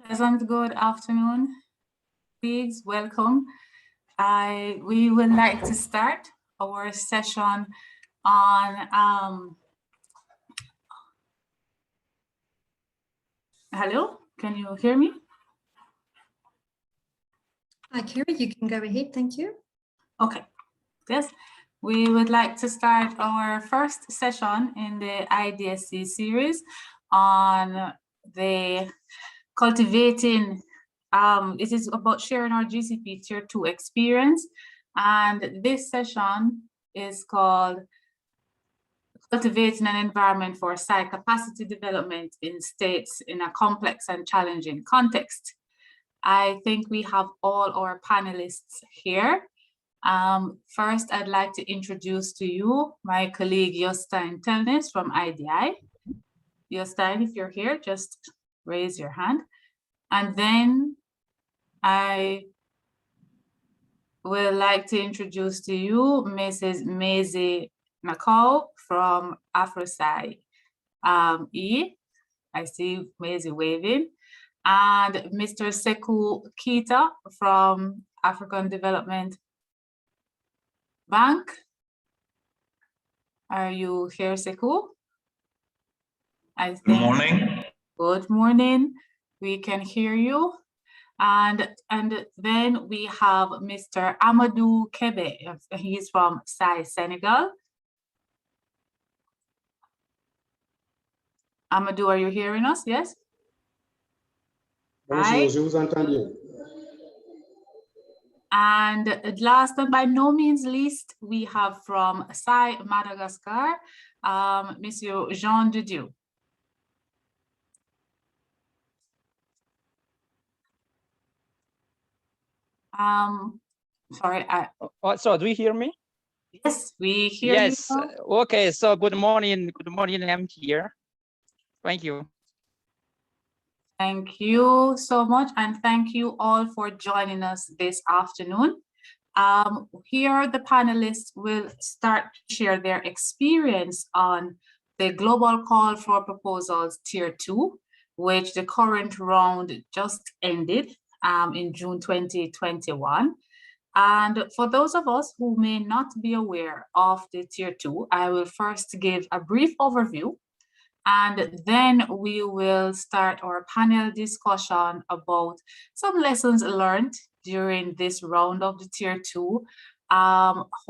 Pleasant good afternoon, please welcome. We would like to start our session on, hello, can you hear me? Hi, Kerry, you can go ahead, thank you. Okay, yes, we would like to start our first session in the IDSC series on the cultivating. It is about sharing our GCP Tier 2 experience, and this session is called Cultivating an Environment for Site Capacity Development in States in a Complex and Challenging Context. I think we have all our panelists here. First, I'd like to introduce to you my colleague Jostein Telnes from IDI. Jostein, if you're here, just raise your hand. And then I would like to introduce to you Mrs. Maisie McCall from INTOSAI-E. I see Maisie waving. And Mr. Sekou Keita from African Development Bank. Are you here, Sekou? Good morning. Good morning. We can hear you. And then we have Mr. Amadou Kebe. He's from SAI Senegal. Amadou, are you hearing us? Yes? Bonjour, je vous entends bien. And last but by no means least, we have from SAI Madagascar, Monsieur Jean Didieu. Sorry. So do you hear me? Yes, we hear you. Yes. Okay. So good morning. Good morning. I'm here. Thank you. Thank you so much. And thank you all for joining us this afternoon. Here, the panelists will start to share their experience on the Global Call for Proposals Tier 2, which the current round just ended in June 2021. And for those of us who may not be aware of the Tier 2, I will first give a brief overview, and then we will start our panel discussion about some lessons learned during this round of the Tier 2,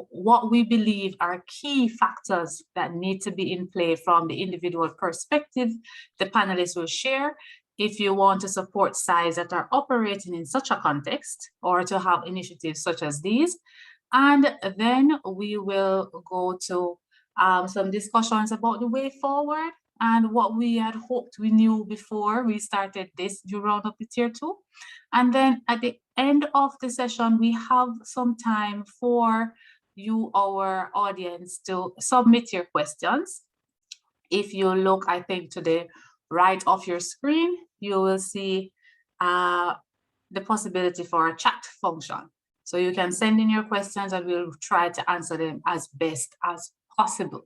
what we believe are key factors that need to be in play from the individual perspective the panelists will share. If you want to support SAIs that are operating in such a context or to have initiatives such as these. And then we will go to some discussions about the way forward and what we had hoped we knew before we started this new round of the Tier 2. And then at the end of the session, we have some time for you, our audience, to submit your questions. If you look, I think, to the right of your screen, you will see the possibility for a chat function. So you can send in your questions and we'll try to answer them as best as possible.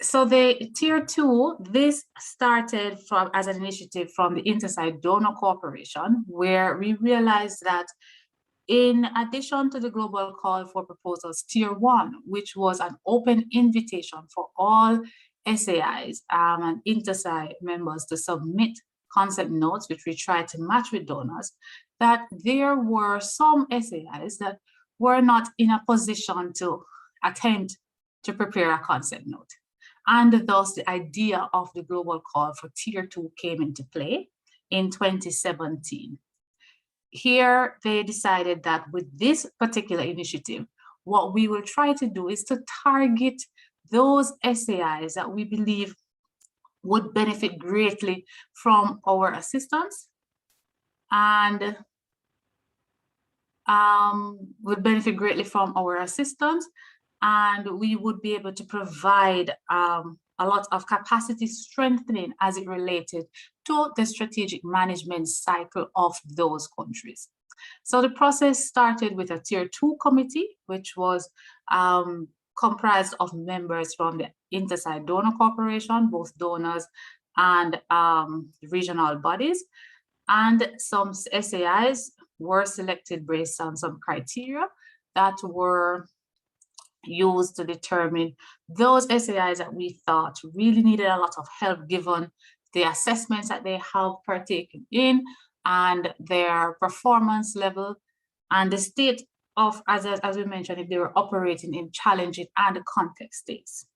So the Tier 2, this started as an initiative from the INTOSAI-Donor Corporation, where we realized that in addition to the Global Call for Proposals Tier 1, which was an open invitation for all SAIs and INTOSAI members to submit concept notes, which we tried to match with donors, that there were some SAIs that were not in a position to attempt to prepare a concept note. And thus the idea of the Global Call for Tier 2 came into play in 2017. Here, they decided that with this particular initiative, what we will try to do is to target those SAIs that we believe would benefit greatly from our assistance and we would be able to provide a lot of capacity strengthening as it related to the strategic management cycle of those countries. So the process started with a Tier 2 committee, which was comprised of members from the INTOSAI-Donor Corporation, both donors and regional bodies. And some SAIs were selected based on some criteria that were used to determine those SAIs that we thought really needed a lot of help given the assessments that they have partaken in and their performance level and the state of, as we mentioned, if they were operating in challenging and complex states.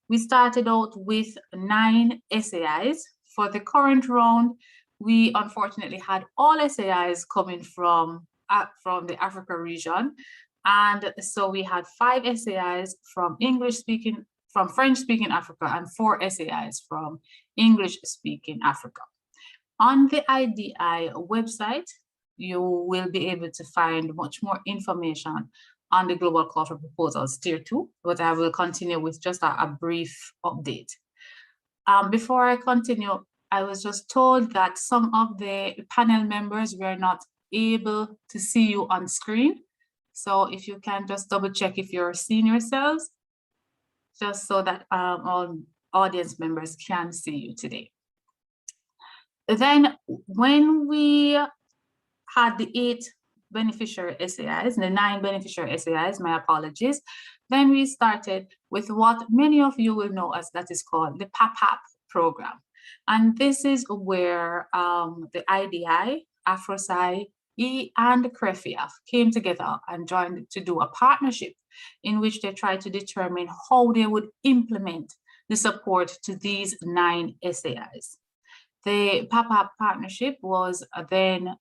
We started out with 9 SAIs. For the current round, we unfortunately had all SAIs coming from the Africa region. And so we had 5 SAIs from French-speaking Africa and 4 SAIs from English-speaking Africa. On the IDI website, you will be able to find much more information on the Global Call for Proposals Tier 2, but I will continue with just a brief update. Before I continue, I was just told that some of the panel members were not able to see you on screen. So if you can just double check if you're seeing yourselves, just so that all audience members can see you today. Then when we had the 8 beneficiary SAIs, the 9 beneficiary SAIs, my apologies, then we started with what many of you will know as that is called the PAPAP program. And this is where the IDI, AfroSci, and CREFIAF came together and joined to do a partnership in which they tried to determine how they would implement the support to these 9 SAIs. The PAPAP partnership was then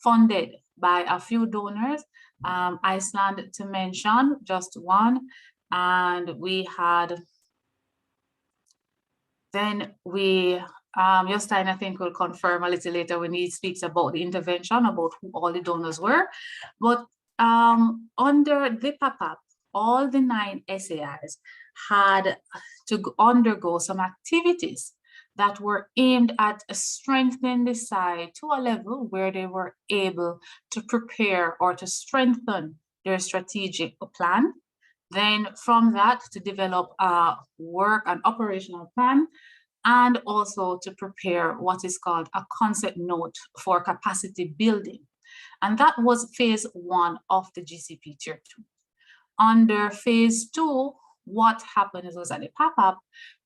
funded by a few donors, Iceland to mention, just one, and we had, then we, Jostein, I think will confirm a little later when he speaks about the intervention, about who all the donors were, but under the PAPAP, all the 9 SAIs had to undergo some activities that were aimed at strengthening the SAI to a level where they were able to prepare or to strengthen their strategic plan. Then from that, to develop a work and operational plan, and also to prepare what is called a concept note for capacity building. And that was phase 1 of the GCP Tier 2. Under phase 2, what happened was that the PAPAP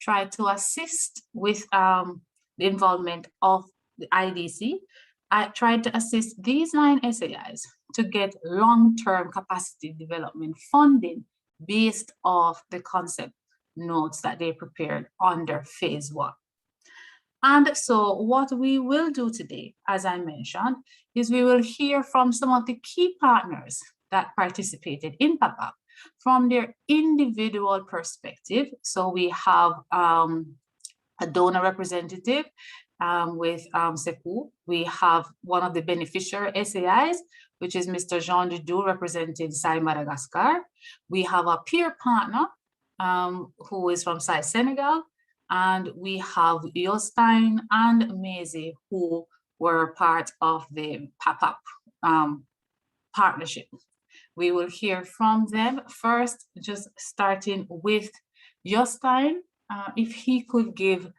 tried to assist with the involvement of the IDC. I tried to assist these 9 SAIs to get long-term capacity development funding based off the concept notes that they prepared under phase 1. And so what we will do today, as I mentioned, is we will hear from some of the key partners that participated in PAPAP from their individual perspective. So we have a donor representative with SECU. We have one of the beneficiary SAIs, which is Mr. Jean Dudou representing SAI Madagascar. We have a peer partner who is from SAI Senegal. And we have Jostein and Maisie who were part of the PAPAP partnership. We will hear from them first, just starting with Jostein, if he could give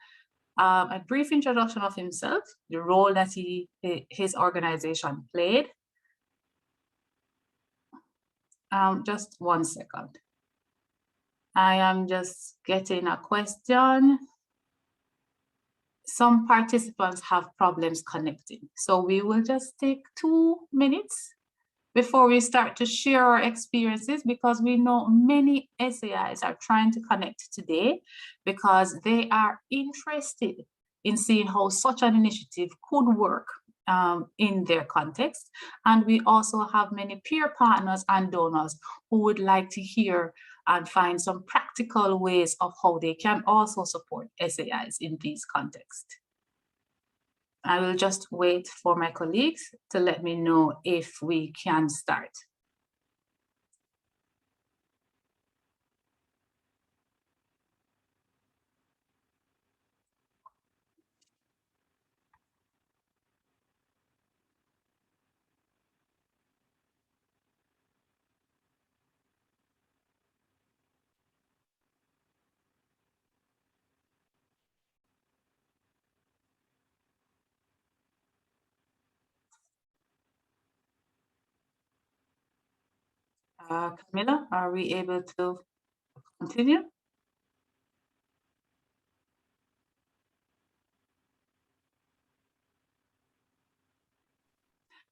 a brief introduction of himself, the role that his organization played. Just 1 second. I am just getting a question. Some participants have problems connecting, so we will just take 2 minutes before we start to share our experiences, because we know many SAIs are trying to connect today because they are interested in seeing how such an initiative could work in their context. And we also have many peer partners and donors who would like to hear and find some practical ways of how they can also support SAIs in these contexts. I will just wait for my colleagues to let me know if we can start. Camilla, are we able to continue?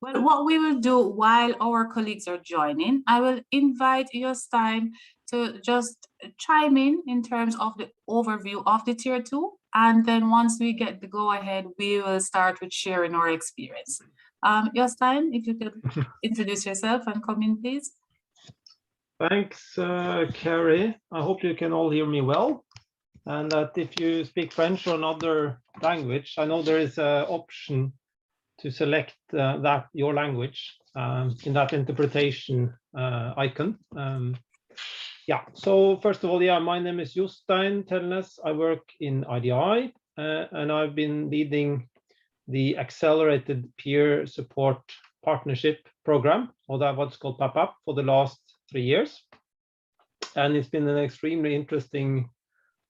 Well, what we will do while our colleagues are joining, I will invite Jostein to just chime in terms of the overview of the Tier 2. And then once we get the go ahead, we will start with sharing our experience. Jostein, if you could introduce yourself and come in, please. Thanks, Carrie. I hope you can all hear me well. And that if you speak French or another language, I know there is an option to select your language in that interpretation icon. Yeah, so first of all, yeah, my name is Jostein Tellnes. I work in IDI, and I've been leading the Accelerated Peer Support Partnership Program, or that what's called PAPAP, for the last 3 years. And it's been an extremely interesting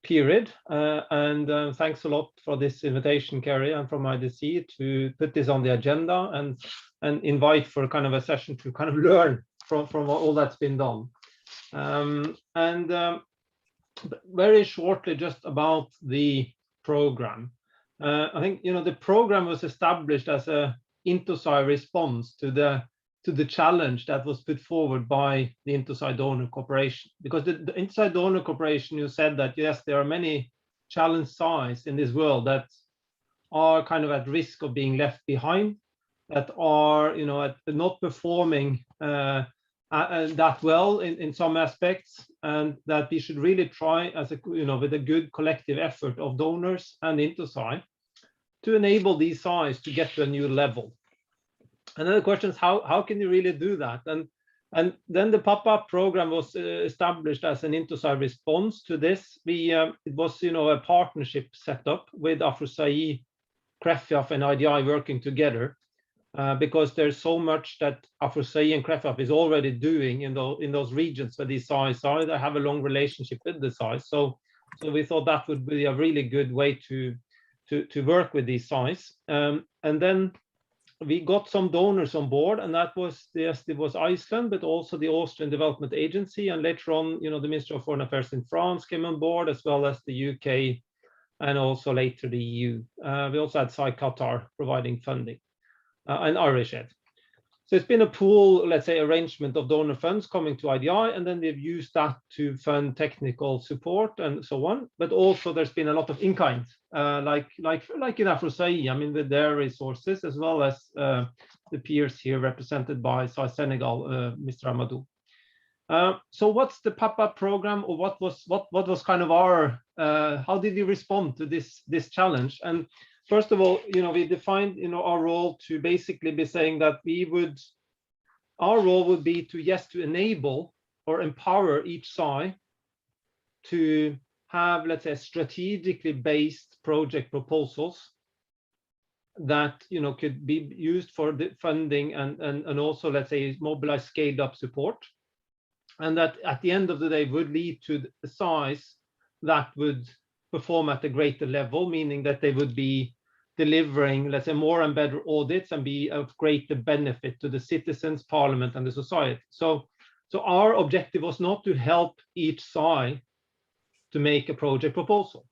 period. And thanks a lot for this invitation, Carrie, and from IDC to put this on the agenda and invite for kind of a session to kind of learn from all that's been done. Very shortly, just about the program. I think, you know, the program was established as a INTOSAI response to the challenge that was put forward by the INTOSAI-Donor Corporation. Because the INTOSAI-Donor Corporation, you said that, yes, there are many challenge sites in this world that are kind of at risk of being left behind, that are, you know, not performing that well in some aspects, and that we should really try as a, you know, with a good collective effort of donors and INTOSAI to enable these sites to get to a new level. And then the question is, how can you really do that? And then the PAPAP program was established as an INTOSAI response to this. It was, you know, a partnership set up with AfroSai, CREFIAF, and IDI working together, because there's so much that AfroSai and CREFIAF is already doing in those regions where these sites are. They have a long relationship with the sites, so we thought that would be a really good way to work with these sites. And then we got some donors on board, and that was, yes, it was Iceland, but also the Austrian Development Agency, and later on, you know, the Ministry of Foreign Affairs in France came on board, as well as the UK, and also later the EU. We also had SAI Qatar providing funding, and Irish Aid. So it's been a pool, let's say, arrangement of donor funds coming to IDI, and then they've used that to fund technical support and so on. But also there's been a lot of in-kind, like in AfroSai, I mean, with their resources, as well as the peers here represented by SAI Senegal, Mr. Amadou. So what's the PAPAP program, or what was kind of our, how did we respond to this challenge? And first of all, you know, we defined, you know, our role to basically be saying that our role would be to, yes, to enable or empower each SAI to have, let's say, strategically based project proposals that, you know, could be used for the funding and also, let's say, mobilize scaled up support. And that at the end of the day would lead to the SAIs that would perform at a greater level, meaning that they would be delivering, let's say, more and better audits and be of greater benefit to the citizens, parliament, and the society. So our objective was not to help each SAI to make a project proposal.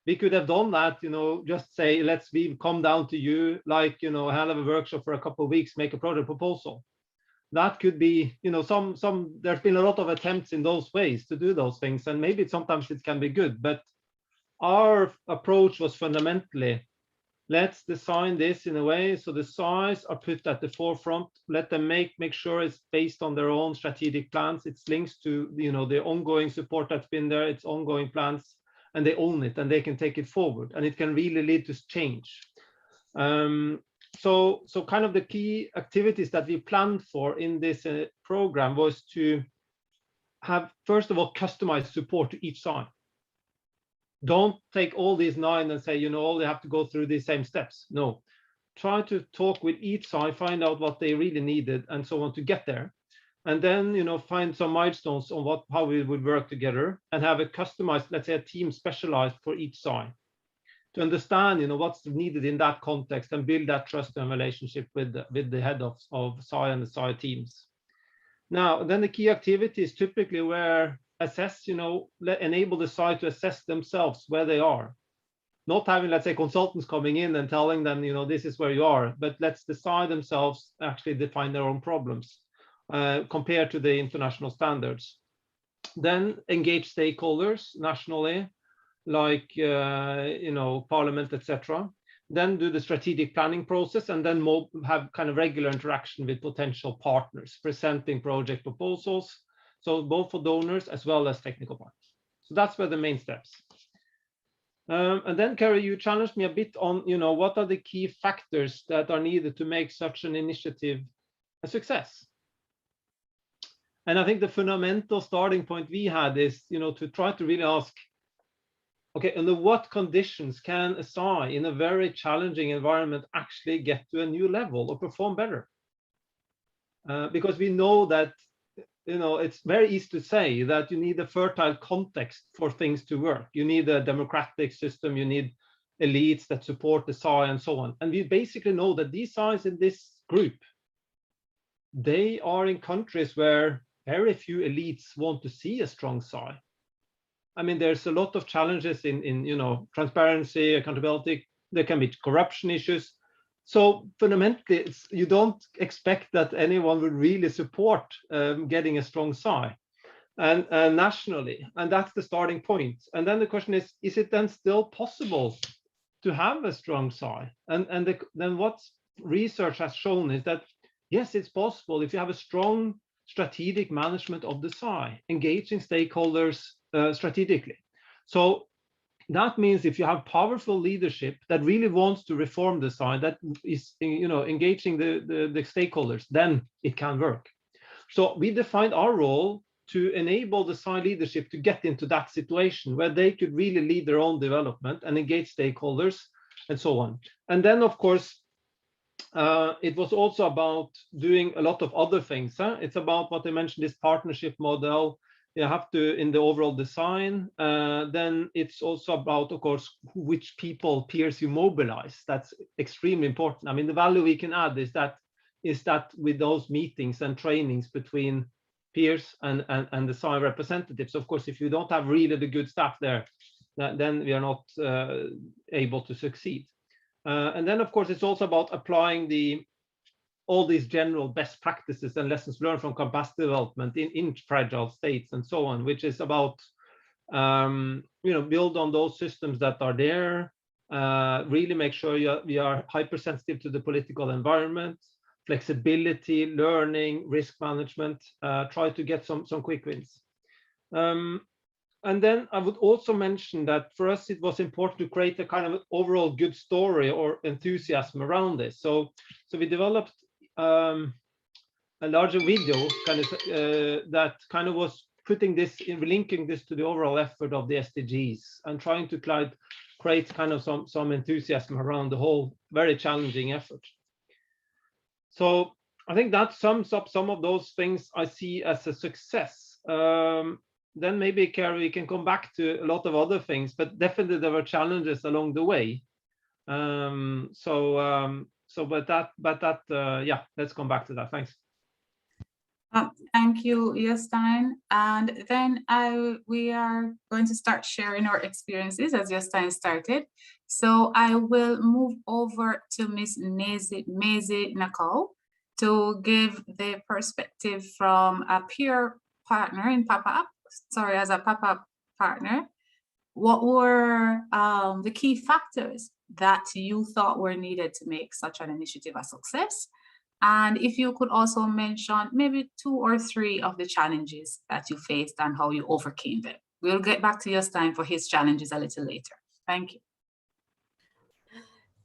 We could have done that, you know, just say, we come down to you, like, you know, have a workshop for a couple of weeks, make a project proposal. That could be, you know, there's been a lot of attempts in those ways to do those things, and maybe sometimes it can be good, but our approach was fundamentally, let's design this in a way so the SAIs are put at the forefront. Let them make sure it's based on their own strategic plans. It's links to, you know, the ongoing support that's been there, it's ongoing plans, and they own it and they can take it forward, and it can really lead to change. So kind of the key activities that we planned for in this program was to have, first of all, customized support to each SAI. Don't take all these 9 and say, you know, all they have to go through these same steps. No, try to talk with each SAI, find out what they really needed and so on to get there. And then, you know, find some milestones on how we would work together and have a customized, let's say, a team specialized for each SAI to understand, you know, what's needed in that context and build that trust and relationship with the head of SAI and the SAI teams. Now, then the key activities typically were assess, enable the site to assess themselves where they are. Not having, let's say, consultants coming in and telling them, this is where you are, but let's decide themselves, actually define their own problems compared to the international standards. Then engage stakeholders nationally, like, parliament, etc. Then do the strategic planning process, and then have kind of regular interaction with potential partners, presenting project proposals. So both for donors as well as technical partners. So that's where the main steps. And then, Carrie, you challenged me a bit on, what are the key factors that are needed to make such an initiative a success? And I think the fundamental starting point we had is, to try to really ask, okay, under what conditions can a SAI in a very challenging environment actually get to a new level or perform better? Because we know that, it's very easy to say that you need a fertile context for things to work. You need a democratic system, you need elites that support the SAI and so on. And we basically know that these SAIs in this group, they are in countries where very few elites want to see a strong SAI. I mean, there's a lot of challenges in transparency, accountability. There can be corruption issues. So fundamentally, you don't expect that anyone would really support getting a strong SAI and nationally, and that's the starting point. And then the question is it then still possible to have a strong SAI? And then what research has shown is that yes, it's possible if you have a strong strategic management of the SAI, engaging stakeholders strategically. So that means if you have powerful leadership that really wants to reform the SAI, that is, engaging the stakeholders, then it can work. So we defined our role to enable the SAI leadership to get into that situation where they could really lead their own development and engage stakeholders and so on. And then, of course, it was also about doing a lot of other things. It's about what I mentioned, this partnership model. You have to, in the overall design, then it's also about, of course, which peers you mobilize. That's extremely important. I mean, the value we can add is that with those meetings and trainings between peers and the SAI representatives, of course, if you don't have really the good staff there, then we are not able to succeed. And then, of course, it's also about applying all these general best practices and lessons learned from capacity development in fragile states and so on, which is about, build on those systems that are there, really make sure we are hypersensitive to the political environment, flexibility, learning, risk management, try to get some quick wins. And then I would also mention that for us, it was important to create a kind of overall good story or enthusiasm around this. So we developed a larger video that kind of was putting this in, linking this to the overall effort of the SDGs and trying to create kind of some enthusiasm around the whole very challenging effort. So I think that sums up some of those things I see as a success. Then maybe, Carrie, we can come back to a lot of other things, but definitely there were challenges along the way. Yeah, let's come back to that. Thanks. Thank you, Jostein. And then we are going to start sharing our experiences as Jostein started. So I will move over to Ms. Maisie Nakao to give the perspective from a peer partner in as a pop-up partner. What were the key factors that you thought were needed to make such an initiative a success? And if you could also mention maybe 2 or 3 of the challenges that you faced and how you overcame them. We'll get back to Jostein for his challenges a little later. Thank you.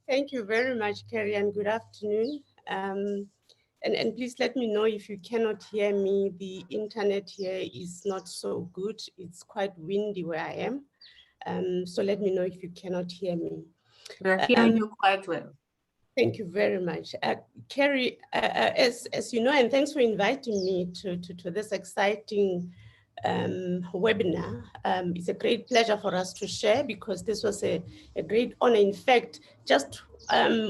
Thank you very much, Carrie, and good afternoon. And please let me know if you cannot hear me. The internet here is not so good. It's quite windy where I am. So let me know if you cannot hear me. We're hearing you quite well. Thank you very much. Carrie, as you know, and thanks for inviting me to this exciting webinar. It's a great pleasure for us to share because this was a great honor. In fact, just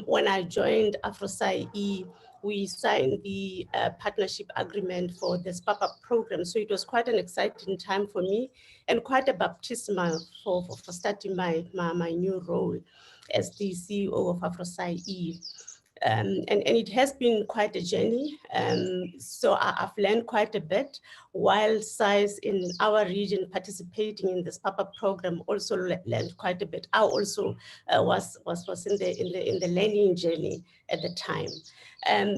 when I joined INTOSAI, we signed the partnership agreement for the SPAPA program. So it was quite an exciting time for me and quite a baptismal for starting my new role as the CEO of INTOSAI. And it has been quite a journey. So I've learned quite a bit, while SAIs in our region participating in this PAPA program also learned quite a bit. I also was in the learning journey at the time.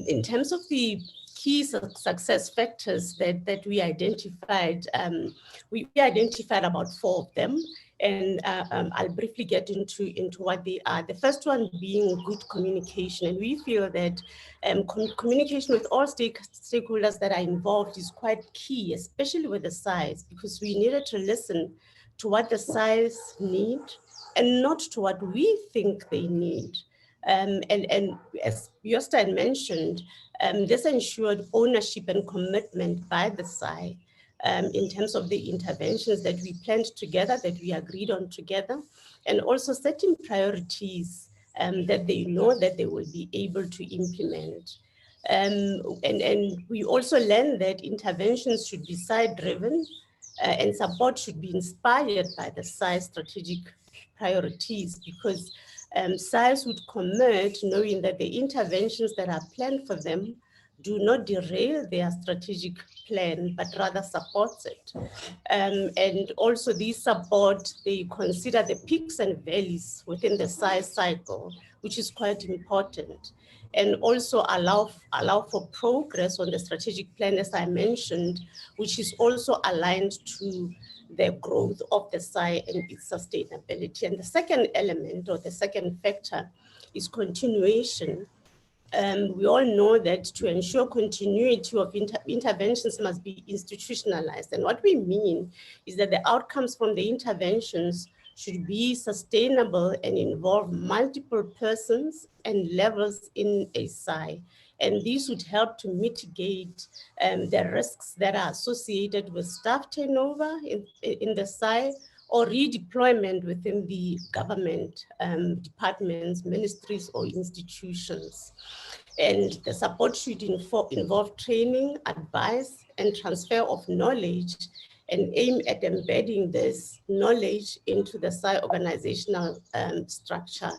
In terms of the key success factors that we identified, we identified about 4 of them. And I'll briefly get into what they are. The first one being good communication. And we feel that communication with all stakeholders that are involved is quite key, especially with the SAIs, because we needed to listen to what the SAIs need and not to what we think they need. And as Jostein mentioned, this ensured ownership and commitment by the SAI. In terms of the interventions that we planned together, that we agreed on together, and also setting priorities that they know that they will be able to implement. And we also learned that interventions should be SAI-driven and support should be inspired by the SAI strategic priorities, because SAIs would commit knowing that the interventions that are planned for them do not derail their strategic plan, but rather supports it. And also these support, they consider the peaks and valleys within the SAI cycle, which is quite important. And also allow for progress on the strategic plan, as I mentioned, which is also aligned to the growth of the SAI and its sustainability. And the second element, or the second factor, is continuation. We all know that to ensure continuity of interventions must be institutionalized. And what we mean is that the outcomes from the interventions should be sustainable and involve multiple persons and levels in a SAI. And these would help to mitigate the risks that are associated with staff turnover in the SAI, or redeployment within the government departments, ministries, or institutions. And the support should involve training, advice, and transfer of knowledge, and aim at embedding this knowledge into the SAI organizational structure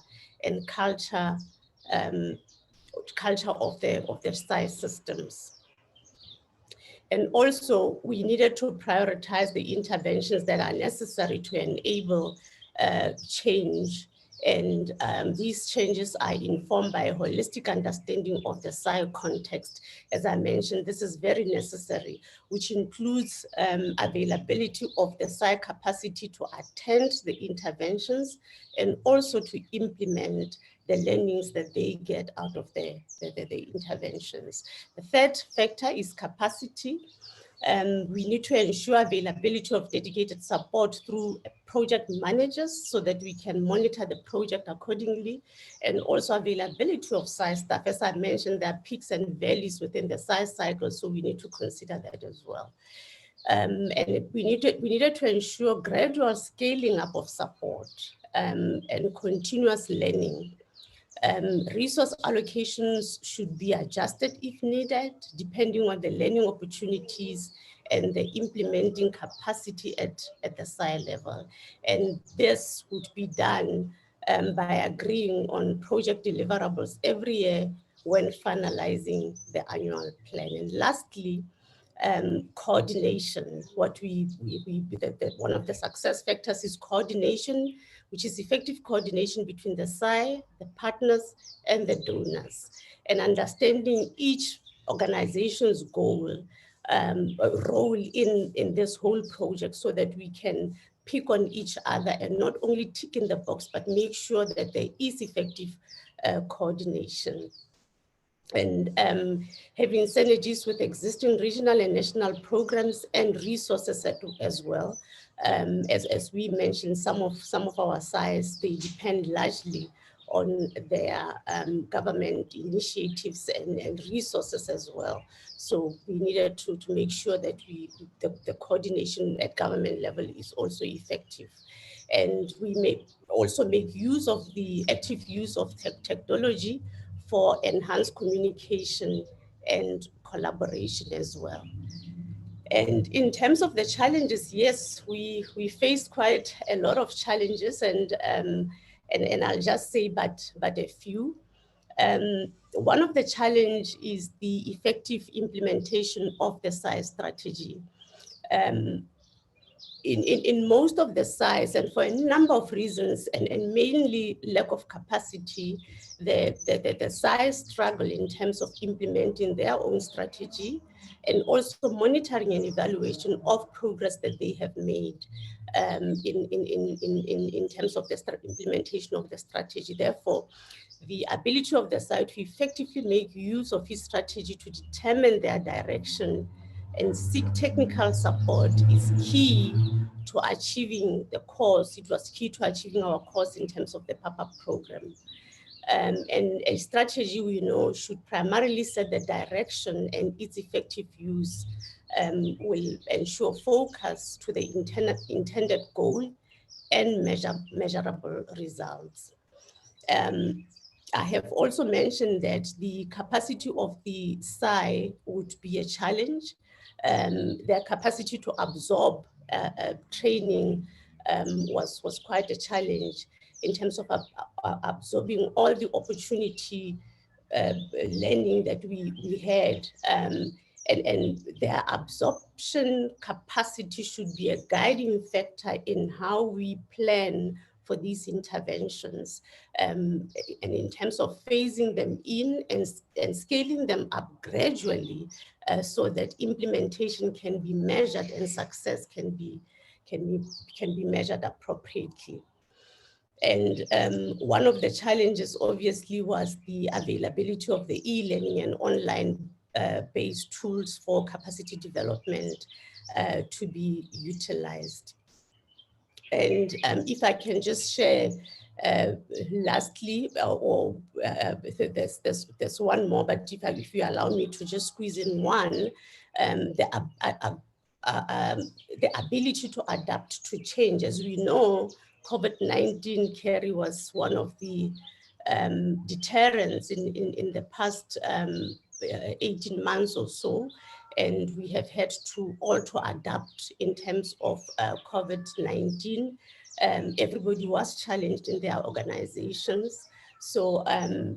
and culture of the SAI systems. And also, we needed to prioritize the interventions that are necessary to enable change. And these changes are informed by a holistic understanding of the SAI context. As I mentioned, this is very necessary, which includes availability of the SAI capacity to attend the interventions and also to implement the learnings that they get out of the interventions. The third factor is capacity. We need to ensure availability of dedicated support through project managers so that we can monitor the project accordingly, and also availability of SAI staff. As I mentioned, there are peaks and valleys within the SAI cycle, so we need to consider that as well. And we needed to ensure gradual scaling up of support and continuous learning. Resource allocations should be adjusted if needed, depending on the learning opportunities and the implementing capacity at the SAI level. And this would be done by agreeing on project deliverables every year when finalizing the annual plan. And lastly, coordination. One of the success factors is coordination, which is effective coordination between the SAI, the partners, and the donors, and understanding each organization's goal, role in this whole project, so that we can pick on each other and not only tick in the box, but make sure that there is effective coordination. And having synergies with existing regional and national programs and resources as well. As we mentioned, some of our SAIs, they depend largely on their government initiatives and resources as well. So we needed to make sure that the coordination at government level is also effective. And we may also make use of the active use of technology for enhanced communication and collaboration as well. And in terms of the challenges, yes, we faced quite a lot of challenges, and I'll just say but a few. One of the challenge is the effective implementation of the SAI strategy. In most of the sites, and for a number of reasons, and mainly lack of capacity, the sites struggle in terms of implementing their own strategy, and also monitoring and evaluation of progress that they have made in terms of the implementation of the strategy. Therefore, the ability of the site to effectively make use of its strategy to determine their direction and seek technical support is key to achieving the course. It was key to achieving our course in terms of the pop-up program. And a strategy, we know, should primarily set the direction, and its effective use will ensure focus to the intended goal and measurable results. I have also mentioned that the capacity of the SAI would be a challenge. Their capacity to absorb training was quite a challenge in terms of absorbing all the opportunity learning that we had. And their absorption capacity should be a guiding factor in how we plan for these interventions, and in terms of phasing them in and scaling them up gradually, so that implementation can be measured and success can be measured appropriately. And one of the challenges obviously was the availability of the e-learning and online based tools for capacity development to be utilized. And if I can just share lastly, there's one more, but if you allow me to just squeeze in one, the ability to adapt to change. As we know, COVID-19, Kerry, was one of the deterrents in the past 18 months or so. And we have had to adapt in terms of COVID-19. Everybody was challenged in their organizations. So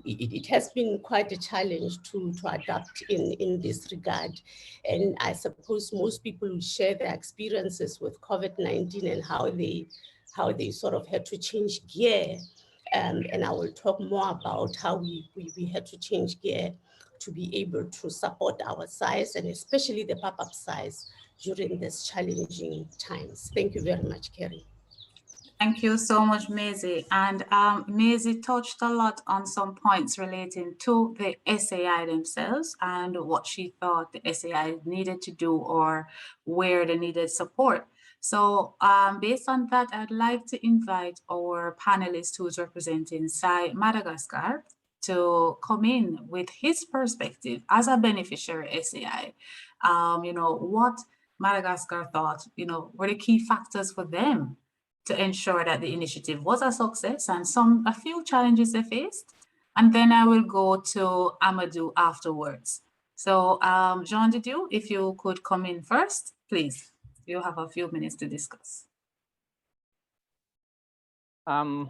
it has been quite a challenge to adapt in this regard. And I suppose most people will share their experiences with COVID-19 and how they sort of had to change gear. And I will talk more about how we had to change gear to be able to support our size, and especially the pop-up size during these challenging times. Thank you very much, Kerry. Thank you so much, Maisie. And Maisie touched a lot on some points relating to the SAI themselves and what she thought the SAI needed to do or where they needed support. So based on that, I'd like to invite our panelist who's representing SAI Madagascar to come in with his perspective as a beneficiary SAI. What Madagascar thought, were the key factors for them to ensure that the initiative was a success, and a few challenges they faced. And then I will go to Amadou afterwards. So Jean Didier, if you could come in first, please. You have a few minutes to discuss. Thank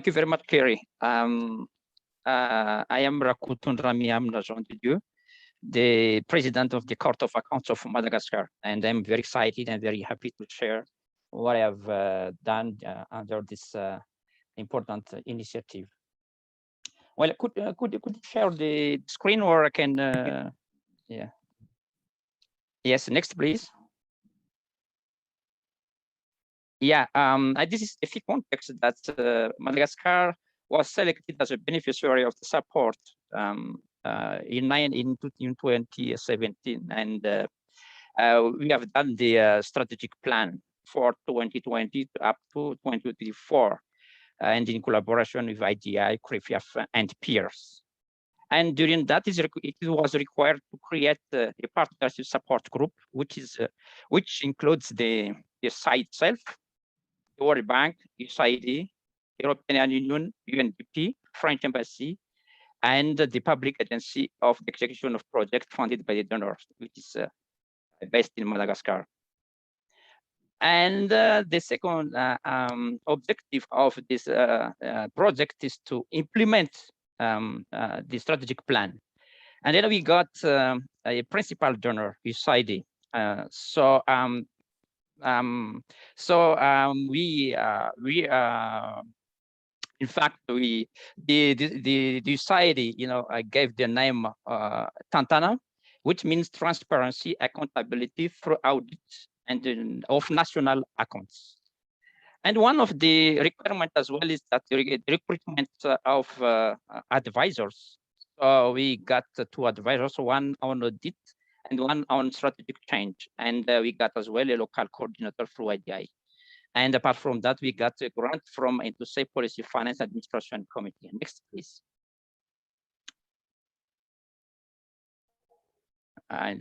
you very much, Kerry. I am Rakutun Ramiam Jean Didier, the president of the Court of Accounts of Madagascar, and I'm very excited and very happy to share what I have done under this important initiative. Well, could you share the screen, or I can? Yeah. Yes. Next, please. Yeah. This is a few context that Madagascar was selected as a beneficiary of the support in 2017, and we have done the strategic plan for 2020 up to 2024. and in collaboration with IDI, CRIFIAF, and peers. And during that, it was required to create a partnership support group, which includes the site itself, the World Bank, USAID, European Union, UNDP, French Embassy, and the public agency of the execution of projects funded by the donors, which is based in Madagascar. And the second objective of this project is to implement the strategic plan. And then we got a principal donor, USAID. In fact, the USAID, gave the name Tantana, which means transparency, accountability through audits and of national accounts. And one of the requirements as well is that the recruitment of advisors. So we got 2 advisors, one on audit and one on strategic change. And we got as well a local coordinator through IDI. And apart from that, we got a grant from INTOSAI Policy Finance Administration Committee. Next, please.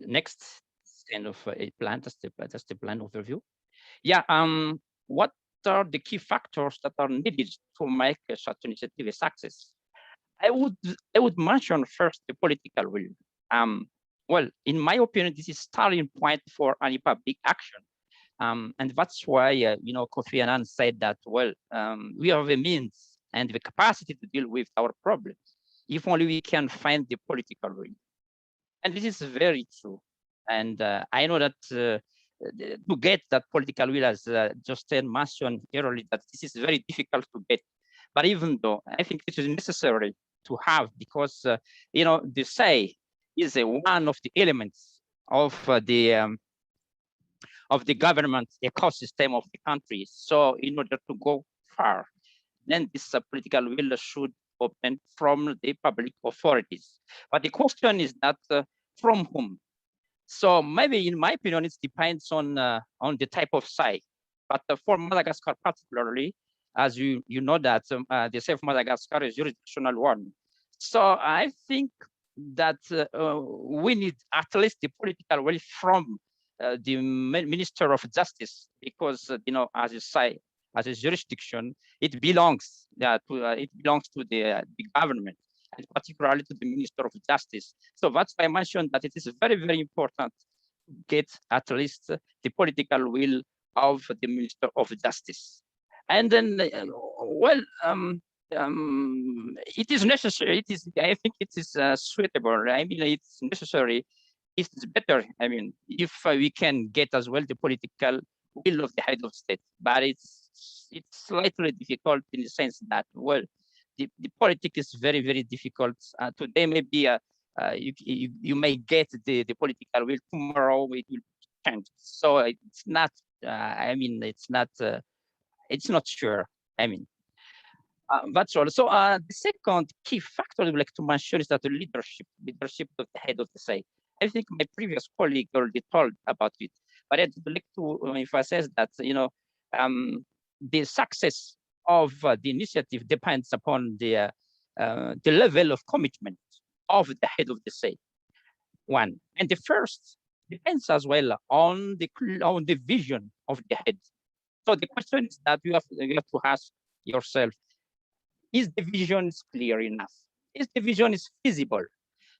Next, kind of a plan. That's the plan overview. Yeah. What are the key factors that are needed to make such an initiative a success? I would mention first the political will. Well, in my opinion, this is starting point for any public action. And that's why, Kofi Annan said that, well, we have the means and the capacity to deal with our problems, if only we can find the political will. And this is very true. And I know that to get that political will, as Justin mentioned earlier, that this is very difficult to get. But even though I think it is necessary to have, because, the say is one of the elements of the government ecosystem of the country. So in order to go far, then this political will should open from the public authorities. But the question is that from whom? So maybe, in my opinion, it depends on the type of site. But for Madagascar particularly, as you know that the Save Madagascar is jurisdictional one. So I think that we need at least the political will from the Minister of Justice, because as you say, as a jurisdiction, it belongs to the government, and particularly to the Minister of Justice. So that's why I mentioned that it is very, very important to get at least the political will of the Minister of Justice. And then, it is necessary. I think it is suitable. I mean, it's necessary. It's better. I mean, if we can get as well the political will of the head of state, but it's slightly difficult in the sense that, well, the politics is very, very difficult. Today, maybe you may get the political will, tomorrow it will change. So it's not. It's not sure. I mean. That's all. So the second key factor I would like to mention is that the leadership of the head of the state. I think my previous colleague already told about it, but I'd like to emphasize that the success of the initiative depends upon the level of commitment of the head of the state. One, and the first depends as well on the vision of the head. So the question is that you have to ask yourself: is the vision clear enough? Is the vision feasible?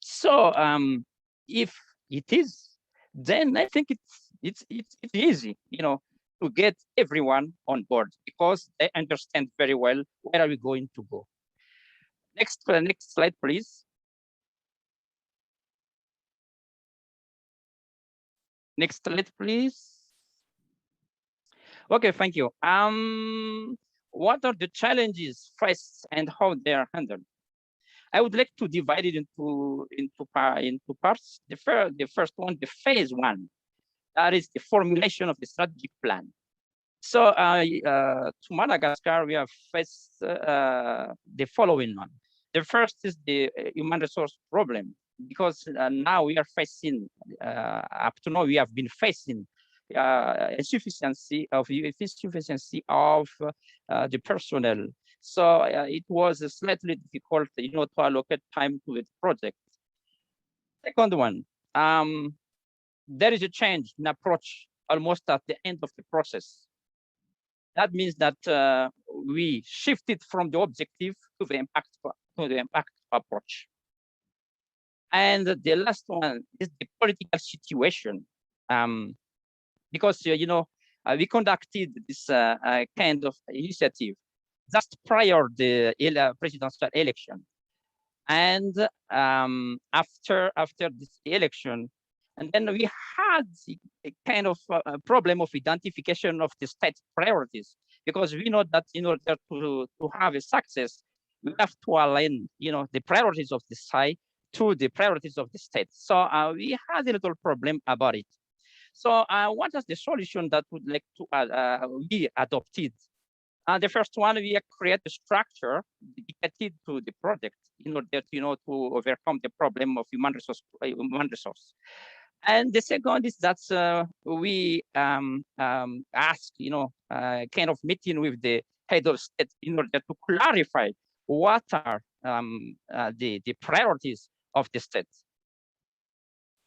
So if it is, then I think it's easy, to get everyone on board, because they understand very well where are we going to go. Next slide, please. Next slide, please. Okay, thank you. What are the challenges faced and how they are handled? I would like to divide it into parts. The first one, the phase one, that is the formulation of the strategic plan. So to Madagascar, we have faced the following one. The first is the human resource problem, because now we are facing, up to now, we have been facing insufficiency of the personnel. So it was slightly difficult, to allocate time to the project. Second one, there is a change in approach almost at the end of the process. That means that we shifted from the objective to the impact approach. And the last one is the political situation, because we conducted this kind of initiative just prior the presidential election, and after this election, and then we had a kind of problem of identification of the state priorities, because we know that in order to have a success, we have to align, the priorities of the site to the priorities of the state. So we had a little problem about it. So what is the solution that would like to be adopted? The first one, we create a structure dedicated to the project in order to overcome the problem of human resource. And the second is that we ask, kind of meeting with the head of state in order to clarify what are the priorities of the state.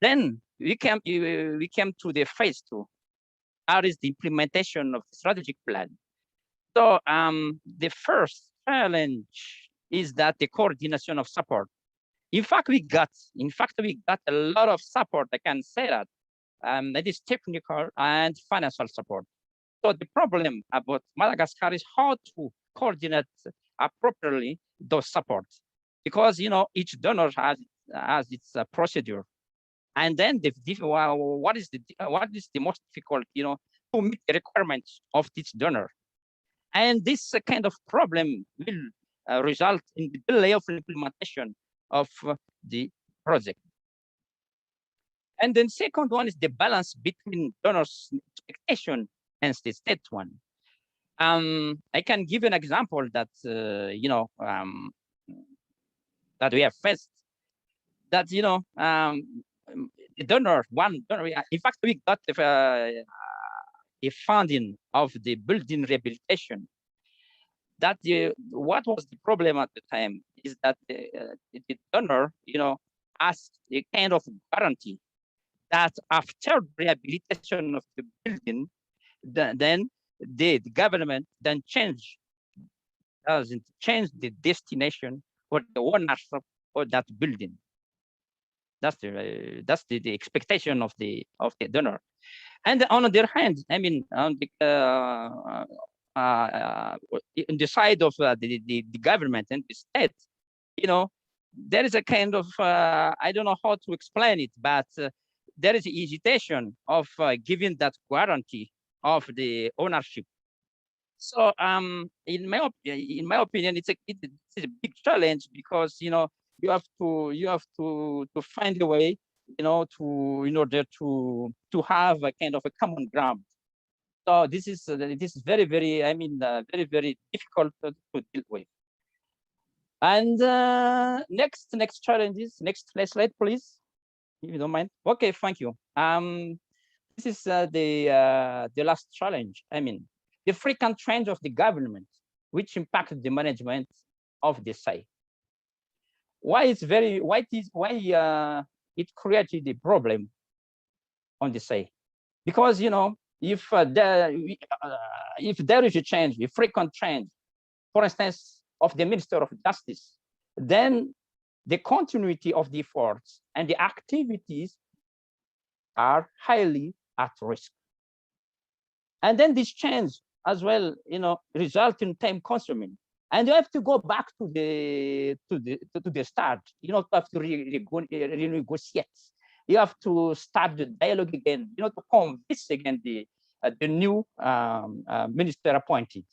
Then we came to the phase 2. How is the implementation of the strategic plan? So the first challenge is that the coordination of support. In fact, we got a lot of support. I can say that that is technical and financial support. So the problem about Madagascar is how to coordinate appropriately those supports, because each donor has its procedure, and then what is the most difficult, to meet the requirements of each donor. And this kind of problem will result in the delay of implementation of the project. And then second one is the balance between donors' expectation and the state one. I can give an example that that we have faced. That the donor, in fact, we got a funding of the building rehabilitation. That what was the problem at the time is that the donor, asked a kind of guarantee that after rehabilitation of the building, then the government then doesn't change the destination or the ownership of that building. That's the expectation of the donor. And on the other hand, I mean, on the side of the government and the state, there is a kind of I don't know how to explain it, but there is hesitation of giving that guarantee of the ownership. So in my opinion, it's a big challenge, because you have to find a way, in order to have a kind of a common ground. So this is very, very, very, very difficult to deal with. And next challenges. Next slide, please, if you don't mind. Okay, thank you. This is the last challenge. The frequent change of the government, which impacted the management of the site. Why it created the problem on the site? Because if there is a change, a frequent change, for instance, of the Minister of Justice, then the continuity of the efforts and the activities are highly at risk. And then this change as well, result in time consuming. And you have to go back to the start. You have to renegotiate. You have to start the dialogue again. To convince again the new minister appointed.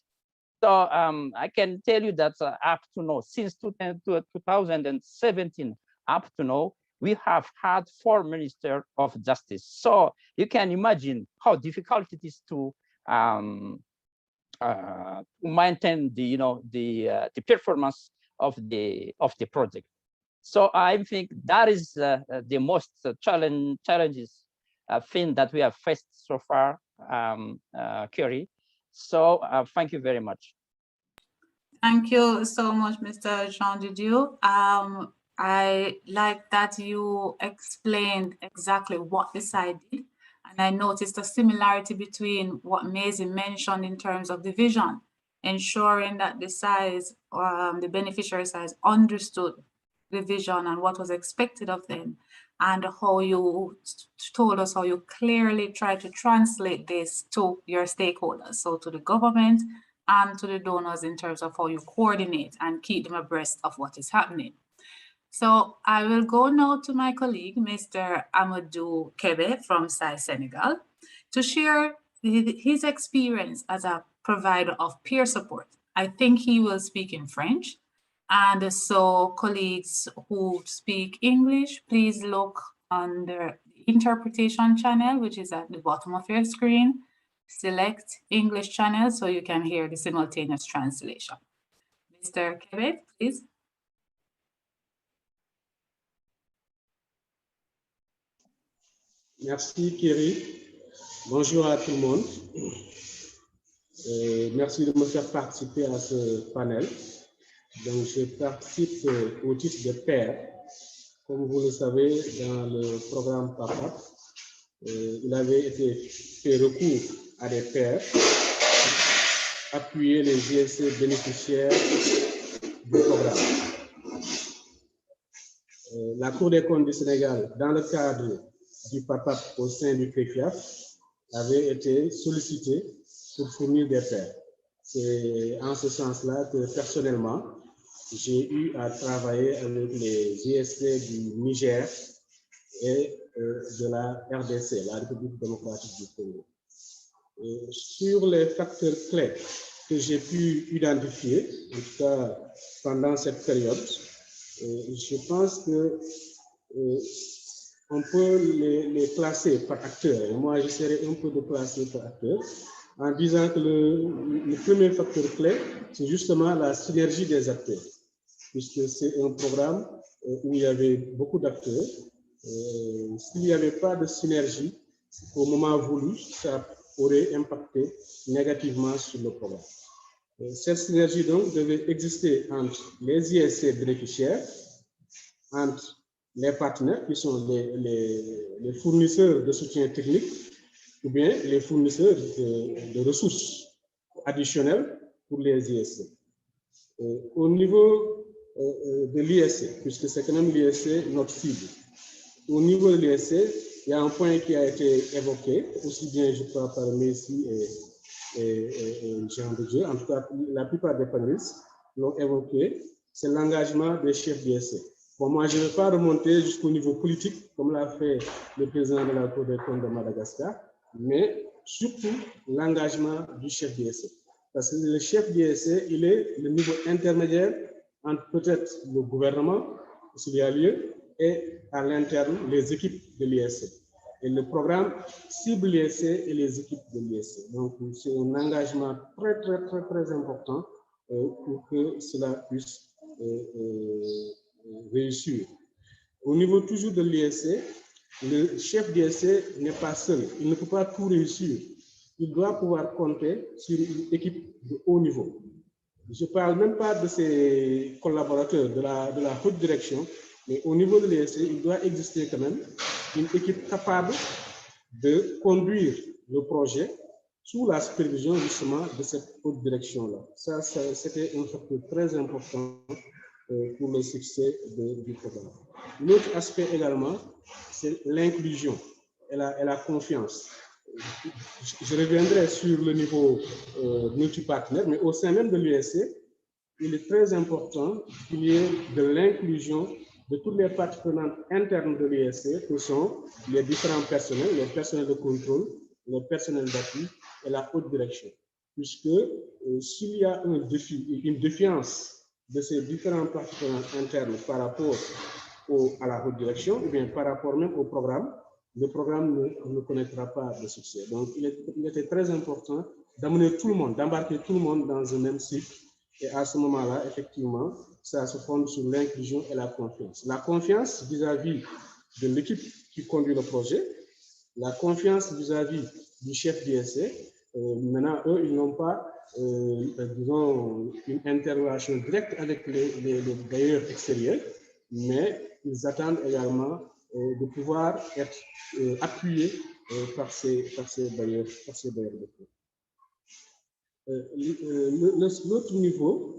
So I can tell you that up to now, since 2017, up to now, we have had 4 ministers of justice. So you can imagine how difficult it is to maintain the performance of the project. So I think that is the most challenges thing that we have faced so far, Kerry. So thank you very much. Thank you so much, Mr. Jean Didier. I like that you explained exactly what the site did. And I noticed a similarity between what Maisie mentioned in terms of the vision, ensuring that the size, the beneficiary size understood the vision and what was expected of them, and how you told us how you clearly try to translate this to your stakeholders, so to the government and to the donors in terms of how you coordinate and keep them abreast of what is happening. So I will go now to my colleague, Mr. Amadou Kebe from Senegal, to share his experience as a provider of peer support. I think he will speak in French. And so colleagues who speak English, please look on the interpretation channel, which is at the bottom of your screen. Select English channel so you can hear the simultaneous translation. Mr. Kebe, please. Merci Kerry. Bonjour à tout le monde. Merci de me faire participer à ce panel. Donc, je participe au titre de pair. Comme vous le savez, dans le programme PAPAP, il avait été fait recours à des pairs pour appuyer les GSC bénéficiaires du programme. La Cour des comptes du Sénégal, dans le cadre du PAPAP au sein du CREFIAF, avait été sollicité pour fournir des pairs. C'est en ce sens-là que personnellement, j'ai eu à travailler avec les GSC du Niger et de la RDC, la République démocratique du Congo. Sur les facteurs clés que j'ai pu identifier, en tout cas pendant cette période, je pense que on peut les classer par acteurs. Moi, j'essaierai un peu de classer par acteurs en disant que le premier facteur clé, c'est justement la synergie des acteurs, puisque c'est un programme où il y avait beaucoup d'acteurs. S'il n'y avait pas de synergie, au moment voulu, ça aurait impacté négativement sur le programme. Cette synergie, donc, devait exister entre les ISC bénéficiaires, entre les partenaires qui sont les fournisseurs de soutien technique ou bien les fournisseurs de ressources additionnelles pour les ISC. Au niveau de l'ISC, puisque c'est quand même l'ISC notre cible, au niveau de l'ISC, il y a un point qui a été évoqué, aussi bien je crois par Messi et Jean de Dieu, en tout cas la plupart des panélistes l'ont évoqué, c'est l'engagement des chefs d'ISC. Bon, moi, je ne vais pas remonter jusqu'au niveau politique, comme l'a fait le président de la Cour des comptes de Madagascar, mais surtout l'engagement du chef d'ISC. Parce que le chef d'ISC, il est le niveau intermédiaire entre peut-être le gouvernement, s'il y a lieu, et à l'interne, les équipes de l'ISC. Et le programme cible l'ISC et les équipes de l'ISC. Donc, c'est un engagement très important pour que cela puisse réussir. Au niveau toujours de l'ISC, le chef d'ISC n'est pas seul. Il ne peut pas tout réussir. Il doit pouvoir compter sur une équipe de haut niveau. Je ne parle même pas de ses collaborateurs de la haute direction, mais au niveau de l'ISC, il doit exister quand même une équipe capable de conduire le projet sous la supervision justement de cette haute direction-là. Ça c'était un facteur très important pour le succès du programme. L'autre aspect également, c'est l'inclusion et la confiance. Je reviendrai sur le niveau multipartenaire, mais au sein même de l'USC, il est très important qu'il y ait de l'inclusion de toutes les parties prenantes internes de l'USC, que sont les différents personnels, les personnels de contrôle, les personnels d'appui et la haute direction. Puisque s'il y a une défiance de ces différents parties prenantes internes par rapport à la haute direction, ou bien par rapport même au programme, le programme ne connaîtra pas de succès. Donc, il était très important d'amener tout le monde, d'embarquer tout le monde dans un même cycle. Et à ce moment-là, effectivement, ça se fonde sur l'inclusion et la confiance. La confiance vis-à-vis de l'équipe qui conduit le projet, la confiance vis-à-vis du chef d'ISC. Maintenant, eux, ils n'ont pas disons, une interrelation directe avec les bailleurs extérieurs, mais ils attendent également de pouvoir être appuyés par ces bailleurs de fonds. L'autre niveau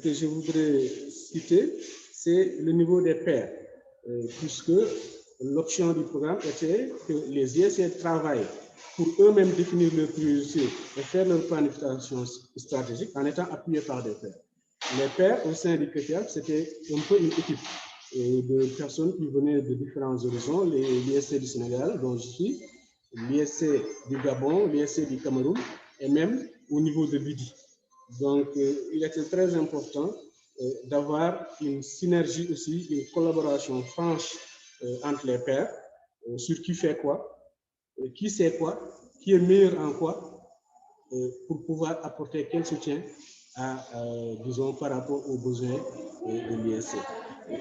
que je voudrais citer, c'est le niveau des pairs, puisque l'option du programme était que les ISC travaillent pour eux-mêmes définir leurs priorités et faire leur planification stratégique en étant appuyés par des pairs. Les pairs au sein du CREFIAF, c'était un peu une équipe de personnes qui venaient de différents horizons, l'ISC du Sénégal, dont je suis, l'ISC du Gabon, l'ISC du Cameroun, et même au niveau de l'UDI. Donc, il était très important d'avoir une synergie aussi, une collaboration franche entre les pairs sur qui fait quoi, qui sait quoi, qui est meilleur en quoi, pour pouvoir apporter quel soutien disons, par rapport aux besoins de l'ISC.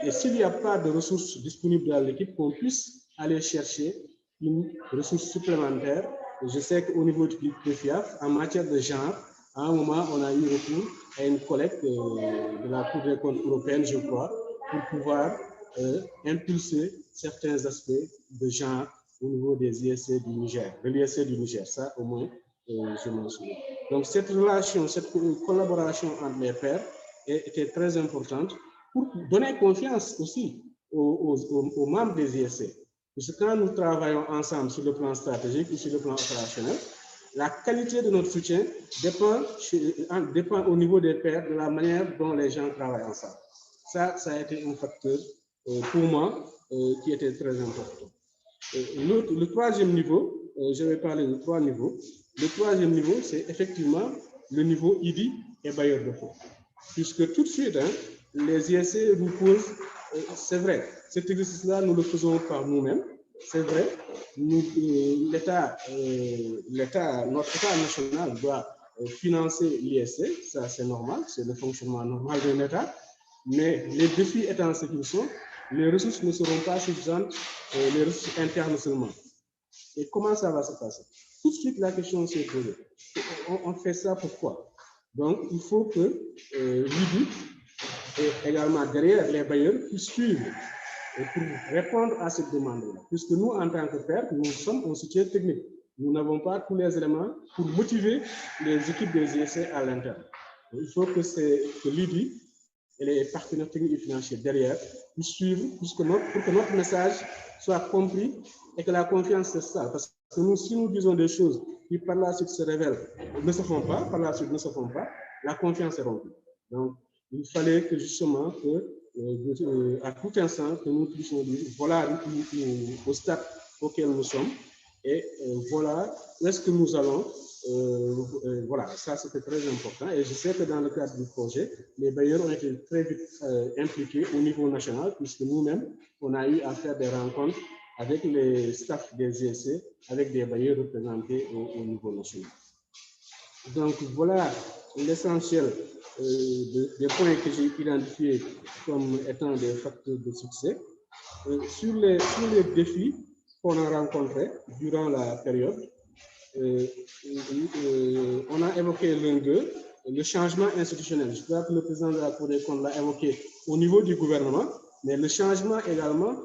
Et s'il n'y a pas de ressources disponibles dans l'équipe, qu'on puisse aller chercher une ressource supplémentaire. Je sais qu'au niveau du PFIAF, en matière de genre, à un moment, on a eu recours à une collecte de la Cour des comptes européenne, je crois, pour pouvoir impulser certains aspects de genre au niveau des ISC du Niger, de l'ISC du Niger. Ça, au moins, je m'en souviens. Donc, cette relation, cette collaboration entre les pairs était très importante pour donner confiance aussi aux membres des ISC. Parce que quand nous travaillons ensemble sur le plan stratégique ou sur le plan opérationnel, la qualité de notre soutien dépend au niveau des pairs de la manière dont les gens travaillent ensemble. Ça a été un facteur pour moi qui était très important. Le troisième niveau, je vais parler de 3 niveaux. Le troisième niveau, c'est effectivement le niveau IDI et bailleur de fonds. Puisque tout de suite, les ISC nous posent, c'est vrai, cet exercice-là, nous le faisons par nous-mêmes, c'est vrai, notre État national doit financer l'ISC, ça c'est normal, c'est le fonctionnement normal d'un État, mais les défis étant ce qu'ils sont, les ressources ne seront pas suffisantes, les ressources internes seulement. Et comment ça va se passer? Tout de suite, la question s'est posée. On fait ça pourquoi? Donc, il faut que l'IDI et également derrière les bailleurs puissent suivre pour répondre à cette demande-là. Puisque nous, en tant que pairs, nous sommes un soutien technique. Nous n'avons pas tous les éléments pour motiver les équipes des ISC à l'interne. Il faut que l'IDI et les partenaires techniques et financiers derrière puissent suivre pour que notre message soit compris et que la confiance s'installe. Parce que nous, si nous disons des choses qui par la suite se révèlent, ne se font pas, par la suite ne se font pas, la confiance est rompue. Donc, il fallait que justement, à tout instant, que nous puissions dire, voilà au stade auquel nous sommes, et voilà où est-ce que nous allons. Voilà, ça c'était très important. Et je sais que dans le cadre du projet, les bailleurs ont été très vite impliqués au niveau national, puisque nous-mêmes, on a eu à faire des rencontres avec les staffs des ISC, avec des bailleurs représentés au niveau national. Donc voilà l'essentiel des points que j'ai identifiés comme étant des facteurs de succès. Sur les défis qu'on a rencontrés durant la période, on a évoqué l'un d'eux, le changement institutionnel. Je crois que le président de la Cour des comptes l'a évoqué au niveau du gouvernement, mais le changement également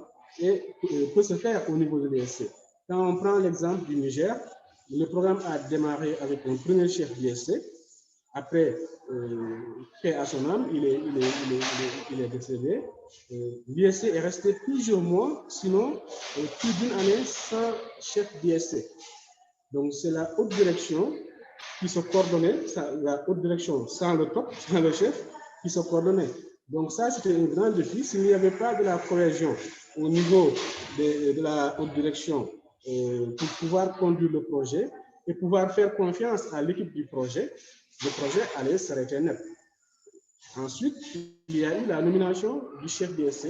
peut se faire au niveau de l'ISC. Quand on prend l'exemple du Niger, le programme a démarré avec un premier chef d'ISC. Après, paix à son âme, il est décédé. L'ISC est resté plusieurs mois, sinon plus d'une année sans chef d'ISC. Donc, c'est la haute direction qui se coordonnait, la haute direction sans le top, sans le chef, qui se coordonnait. Donc, ça, c'était un grand défi. S'il n'y avait pas de la cohésion au niveau de la haute direction pour pouvoir conduire le projet et pouvoir faire confiance à l'équipe du projet, le projet allait s'arrêter net. Ensuite, il y a eu la nomination du chef d'ISC.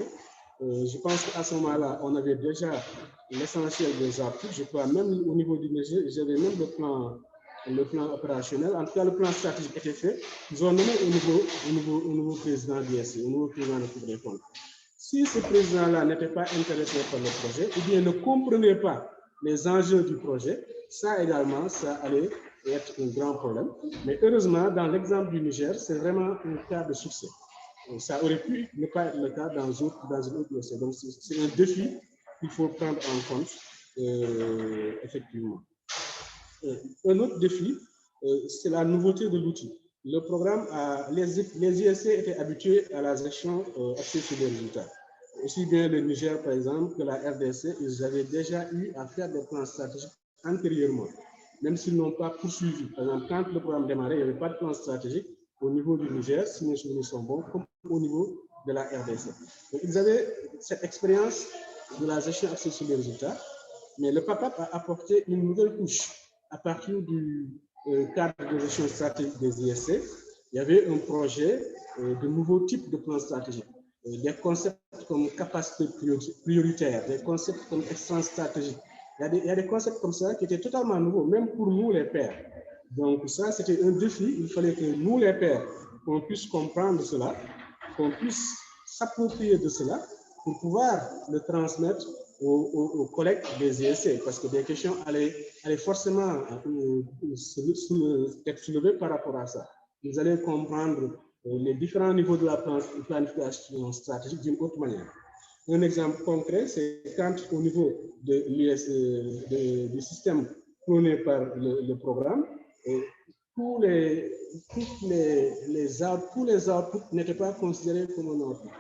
Je pense qu'à ce moment-là, on avait déjà l'essentiel des articles. Je crois même au niveau du Niger, j'avais même le plan opérationnel. En tout cas, le plan stratégique était fait. Ils ont nommé un nouveau président d'ISC, un nouveau président de la Cour des comptes. Si ce président-là n'était pas intéressé par le projet, ou bien ne comprenait pas les enjeux du projet, ça également, ça allait être un grand problème. Mais heureusement, dans l'exemple du Niger, c'est vraiment un cas de succès. Ça aurait pu ne pas être le cas dans une autre USA. Donc, c'est un défi qu'il faut prendre en compte, effectivement. Un autre défi, c'est la nouveauté de l'outil. Le programme, les ISC étaient habitués à la gestion axée sur les résultats. Aussi bien le Niger, par exemple, que la RDC, ils avaient déjà eu à faire des plans stratégiques antérieurement, même s'ils n'ont pas poursuivi. Par exemple, quand le programme démarrait, il n'y avait pas de plan stratégique au niveau du Niger, si mes souvenirs sont bons, comme au niveau de la RDC. Donc, ils avaient cette expérience de la gestion axée sur les résultats, mais le PAPAP a apporté une nouvelle couche. À partir du cadre de gestion stratégique des ISC, il y avait un projet de nouveaux types de plans stratégiques. Des concepts comme capacité prioritaire, des concepts comme excellence stratégique. Il y a des concepts comme ça qui étaient totalement nouveaux, même pour nous les pairs. Donc ça, c'était un défi. Il fallait que nous les pairs, qu'on puisse comprendre cela, qu'on puisse s'approprier de cela pour pouvoir le transmettre aux collègues des ISC, parce que des questions allaient forcément être soulevées par rapport à ça. Vous allez comprendre les différents niveaux de la planification stratégique d'une autre manière. Un exemple concret, c'est quand au niveau du système prôné par le programme, tous les outputs n'étaient pas considérés comme un output.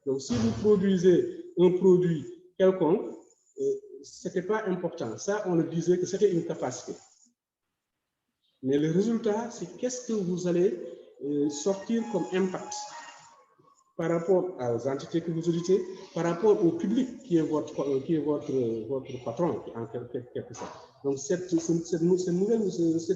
Donc, si vous produisez un produit quelconque, ce n'était pas important. Ça, on le disait que c'était une capacité. Mais le résultat, c'est qu'est-ce que vous allez sortir comme impact par rapport aux entités que vous auditez, par rapport au public qui est votre patron, en quelque sorte. Donc, cette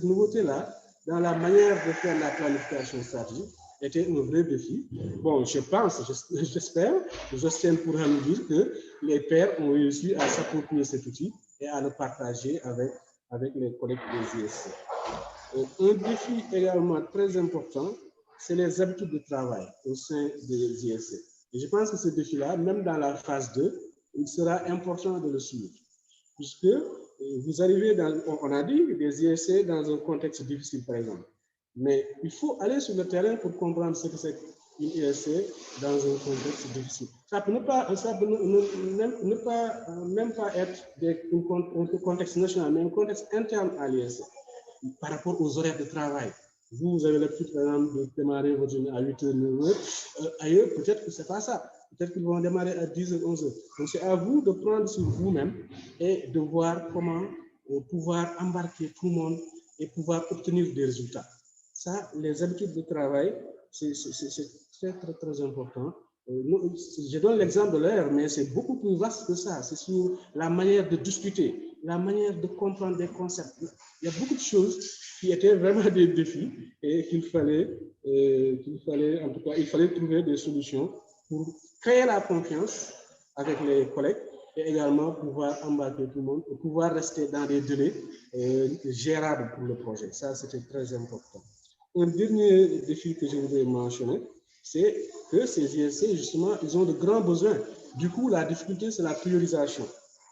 nouveauté-là, dans la manière de faire la planification stratégique, était un vrai défi. Bon, je pense, j'espère, Justin pourra nous dire que les pairs ont réussi à s'approprier cet outil et à le partager avec les collègues des ISC. Un défi également très important, c'est les habitudes de travail au sein des ISC. Et je pense que ce défi-là, même dans la phase 2, il sera important de le suivre. Puisque vous arrivez on a dit, des ISC dans un contexte difficile, par exemple. Mais il faut aller sur le terrain pour comprendre ce que c'est une ISC dans un contexte difficile. Ça peut même pas être un contexte national, mais un contexte interne à l'ISC. Par rapport aux horaires de travail. Vous avez l'habitude, par exemple, de démarrer votre journée à 8h, 9h. Ailleurs, peut-être que ce n'est pas ça. Peut-être qu'ils vont démarrer à 10h, 11h. Donc, c'est à vous de prendre sur vous-même et de voir comment pouvoir embarquer tout le monde et pouvoir obtenir des résultats. Ça, les habitudes de travail, c'est très, très, très important. Je donne l'exemple de l'heure, mais c'est beaucoup plus vaste que ça. C'est sur la manière de discuter, la manière de comprendre des concepts. Il y a beaucoup de choses qui étaient vraiment des défis et qu'il fallait, en tout cas, il fallait trouver des solutions pour créer la confiance avec les collègues et également pouvoir embarquer tout le monde et pouvoir rester dans des délais gérables pour le projet. Ça, c'était très important. Un dernier défi que je voudrais mentionner, c'est que ces ISC, justement, ils ont de grands besoins. Du coup, la difficulté, c'est la priorisation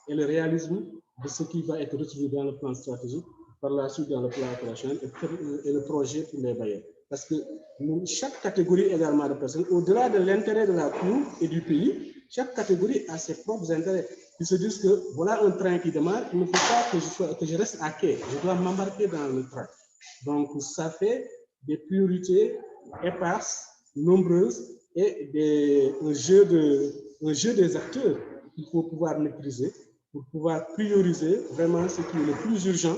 et le réalisme de ce qui va être retrouvé dans le plan stratégique, par la suite dans le plan opérationnel et le projet pour les bailleurs. Parce que chaque catégorie également de personnes, au-delà de l'intérêt de la cour et du pays, chaque catégorie a ses propres intérêts. Ils se disent que voilà un train qui démarre, il ne faut pas que je reste à quai, je dois m'embarquer dans le train. Donc, ça fait des priorités éparses, nombreuses et un jeu des acteurs qu'il faut pouvoir maîtriser pour pouvoir prioriser vraiment ce qui est le plus urgent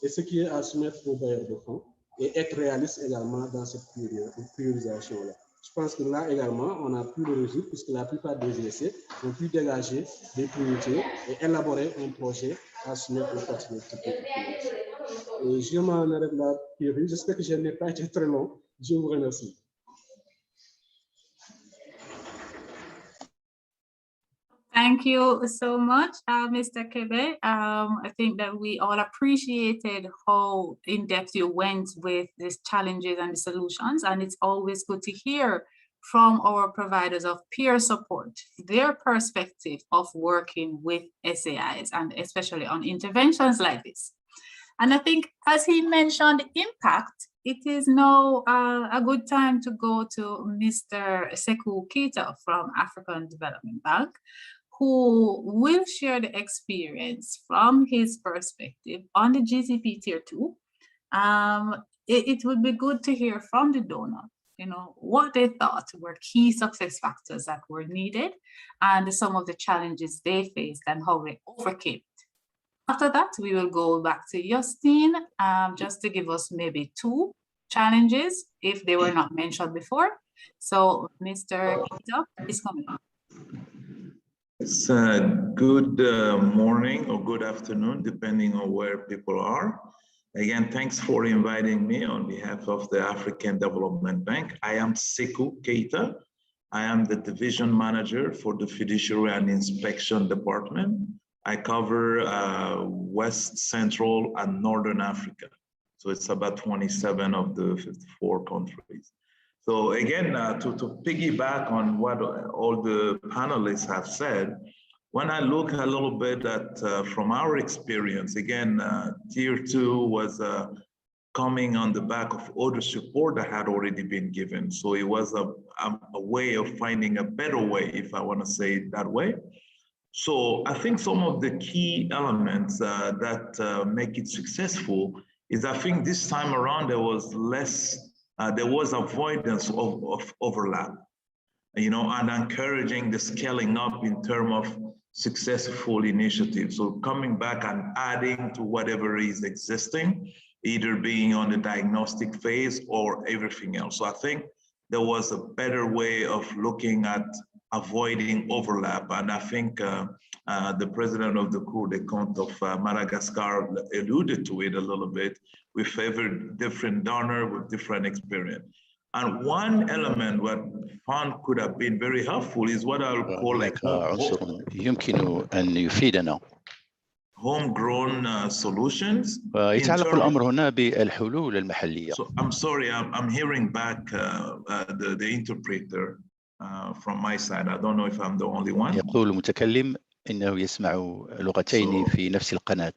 et ce qui est à soumettre aux bailleurs de fonds et être réaliste également dans cette priorisation-là. Je pense que là également, on a pu le résoudre puisque la plupart des ISC ont pu dégager des priorités et élaborer un projet à soumettre aux partenaires. Je m'en arrête là, Thierry. J'espère que je n'ai pas été très long. Je vous remercie. Thank you so much, Mr. Kebe. I think that we all appreciated how in-depth you went with these challenges and the solutions, and it's always good to hear from our providers of peer support, their perspective of working with SAIs, and especially on interventions like this. And I think, as he mentioned, impact, it is now a good time to go to Mr. Sekou Keita from African Development Bank, who will share the experience from his perspective on the GCP Tier 2. It would be good to hear from the donor, what they thought were key success factors that were needed and some of the challenges they faced and how they overcame it. After that, we will go back to Justine, just to give us maybe 2 challenges if they were not mentioned before. So Mr. Keita is coming up. It's good morning or good afternoon, depending on where people are. Again, thanks for inviting me on behalf of the African Development Bank. I am Sekou Keita. I am the division manager for the Fiduciary and Inspection Department. I cover West, Central, and Northern Africa. So it's about 27 of the 54 countries. So again, to piggyback on what all the panelists have said, when I look a little bit at from our experience, again, Tier 2 was coming on the back of other support that had already been given. So it was a way of finding a better way, if I want to say it that way. So I think some of the key elements that make it successful is, I think this time around there was avoidance of overlap, and encouraging the scaling up in terms of successful initiatives. So coming back and adding to whatever is existing, either being on the diagnostic phase or everything else. So I think there was a better way of looking at avoiding overlap. And I think the president of the Cour des Comptes of Madagascar alluded to it a little bit. We favored different donor with different experience. And one element what found could have been very helpful is what I'll call like يمكن أن يفيدنا. Homegrown solutions. يتعلق الأمر هنا بالحلول المحلية. So I'm sorry, I'm hearing back the interpreter from my side. I don't know if I'm the only one. يقول المتكلم إنه يسمع لغتين في نفس القناة.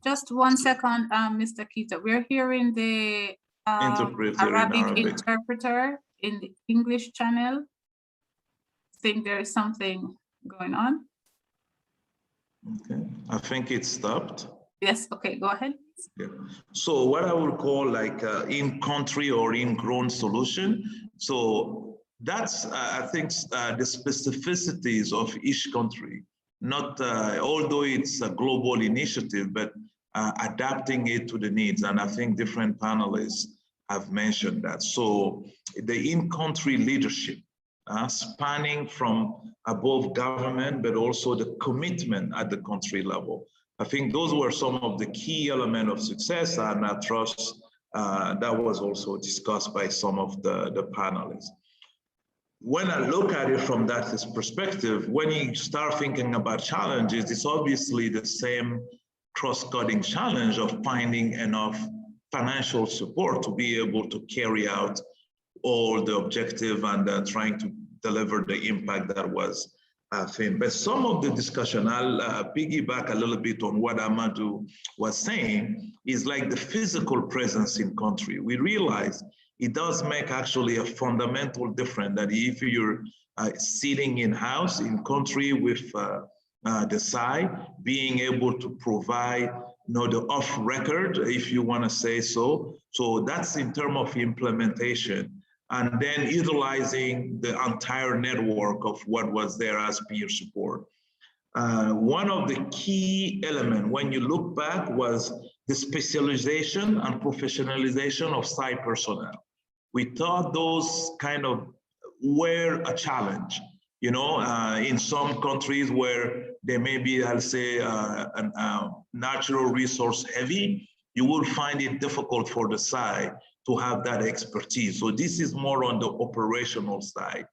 Just 1 second, Mr. Keita. We're hearing the Arabic interpreter in the English channel. I think there is something going on. Okay, I think it stopped. Yes, okay, go ahead. Yeah. So what I would call like in-country or in-grown solution. So that's, I think, the specificities of each country, not, although it's a global initiative, but adapting it to the needs. And I think different panelists have mentioned that. So the in-country leadership, spanning from above government, but also the commitment at the country level. I think those were some of the key elements of success, and I trust that was also discussed by some of the panelists. When I look at it from that perspective, when you start thinking about challenges, it's obviously the same cross-cutting challenge of finding enough financial support to be able to carry out all the objective and trying to deliver the impact that was thin. But some of the discussion, I'll piggyback a little bit on what Amadou was saying, is like the physical presence in country. We realize it does make actually a fundamental difference that if you're sitting in-house, in country with the SAI, being able to provide the off-record, if you want to say so. So that's in terms of implementation. And then utilizing the entire network of what was there as peer support. One of the key elements when you look back was the specialization and professionalization of SAI personnel. We thought those kind of were a challenge, in some countries where they may be, I'll say, natural resource heavy, you will find it difficult for the SAI to have that expertise. So this is more on the operational side.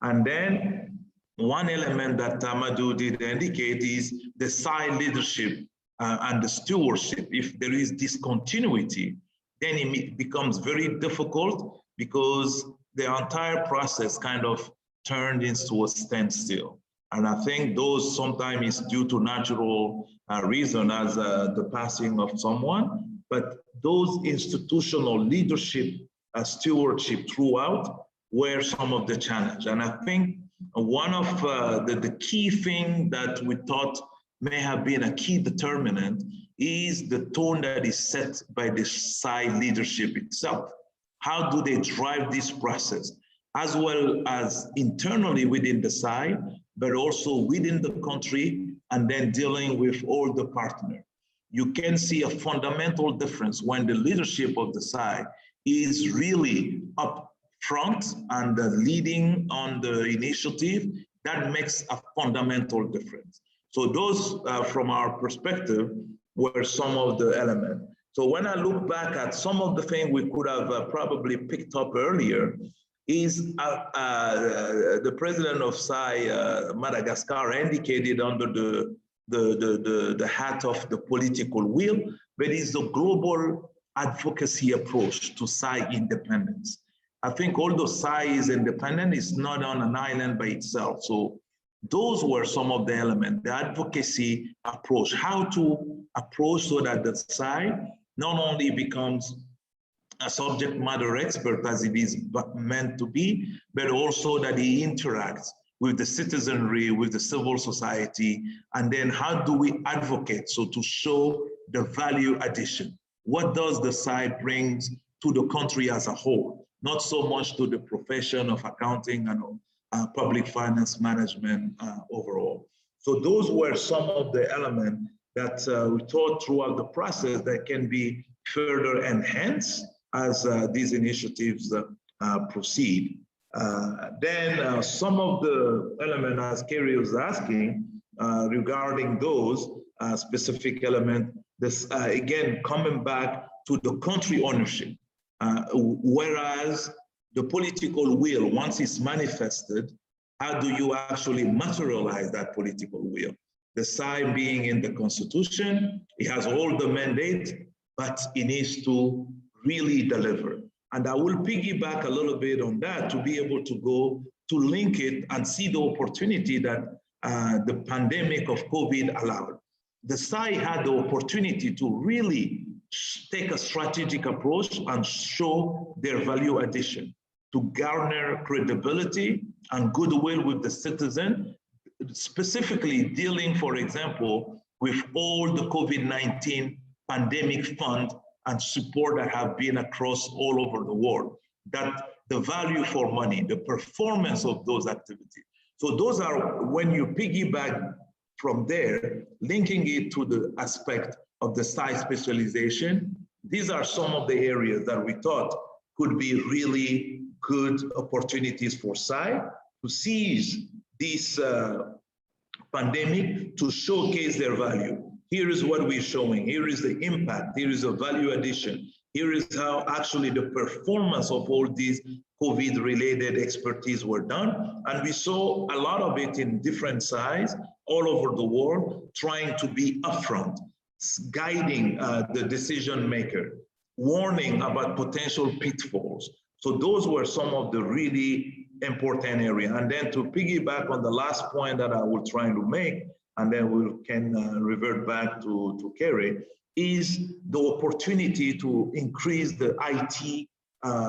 And then one element that Amadou did indicate is the SAI leadership and the stewardship. If there is discontinuity, then it becomes very difficult because the entire process kind of turned into a standstill. And I think those sometimes is due to natural reason as the passing of someone, but those institutional leadership stewardship throughout were some of the challenge. And I think one of the key thing that we thought may have been a key determinant is the tone that is set by the SAI leadership itself. How do they drive this process, as well as internally within the SAI, but also within the country, and then dealing with all the partners. You can see a fundamental difference when the leadership of the SAI is really up front and leading on the initiative. That makes a fundamental difference. So those, from our perspective, were some of the elements. So when I look back at some of the things we could have probably picked up earlier, is the president of SAI Madagascar indicated under the hat of the political will, but it's the global advocacy approach to SAI independence. I think although SAI is independent, it's not on an island by itself. So those were some of the elements, the advocacy approach, how to approach so that the SAI not only becomes a subject matter expert as it is meant to be, but also that he interacts with the citizenry, with the civil society, and then how do we advocate so to show the value addition? What does the SAI bring to the country as a whole? Not so much to the profession of accounting and public finance management overall. So those were some of the elements that we thought throughout the process that can be further enhanced as these initiatives proceed. Then some of the elements, as Kerry was asking, regarding those specific elements, this again coming back to the country ownership, whereas the political will, once it's manifested, how do you actually materialize that political will? The SAI being in the Constitution, it has all the mandate, but it needs to really deliver. And I will piggyback a little bit on that to be able to go to link it and see the opportunity that the pandemic of COVID allowed. The SAI had the opportunity to really take a strategic approach and show their value addition, to garner credibility and goodwill with the citizen, specifically dealing, for example, with all the COVID-19 pandemic fund and support that have been across all over the world, that the value for money, the performance of those activities. So those are, when you piggyback from there, linking it to the aspect of the SAI specialization, these are some of the areas that we thought could be really good opportunities for SAI to seize this pandemic to showcase their value. Here is what we're showing. Here is the impact. Here is a value addition. Here is how actually the performance of all these COVID-related expertise were done. And we saw a lot of it in different SAIs all over the world, trying to be upfront, guiding the decision maker, warning about potential pitfalls. So those were some of the really important areas. And then to piggyback on the last point that I will try to make, and then we can revert back to Kerry, is the opportunity to increase the IT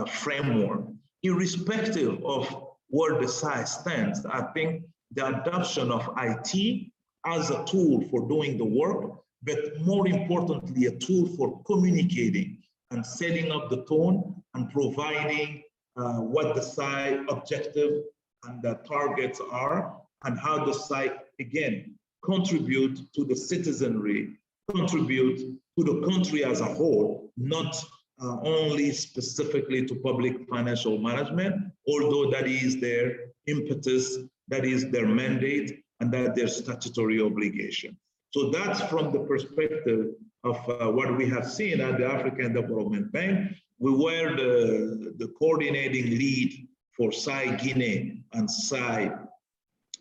framework. Irrespective of where the SAI stands, I think the adoption of IT as a tool for doing the work, but more importantly, a tool for communicating and setting up the tone and providing what the SAI objective and the targets are, and how the SAI, again, contribute to the citizenry, contribute to the country as a whole, not only specifically to public financial management, although that is their impetus, that is their mandate, and that their statutory obligation. So that's from the perspective of what we have seen at the African Development Bank. We were the coordinating lead for SAI Guinea and SAI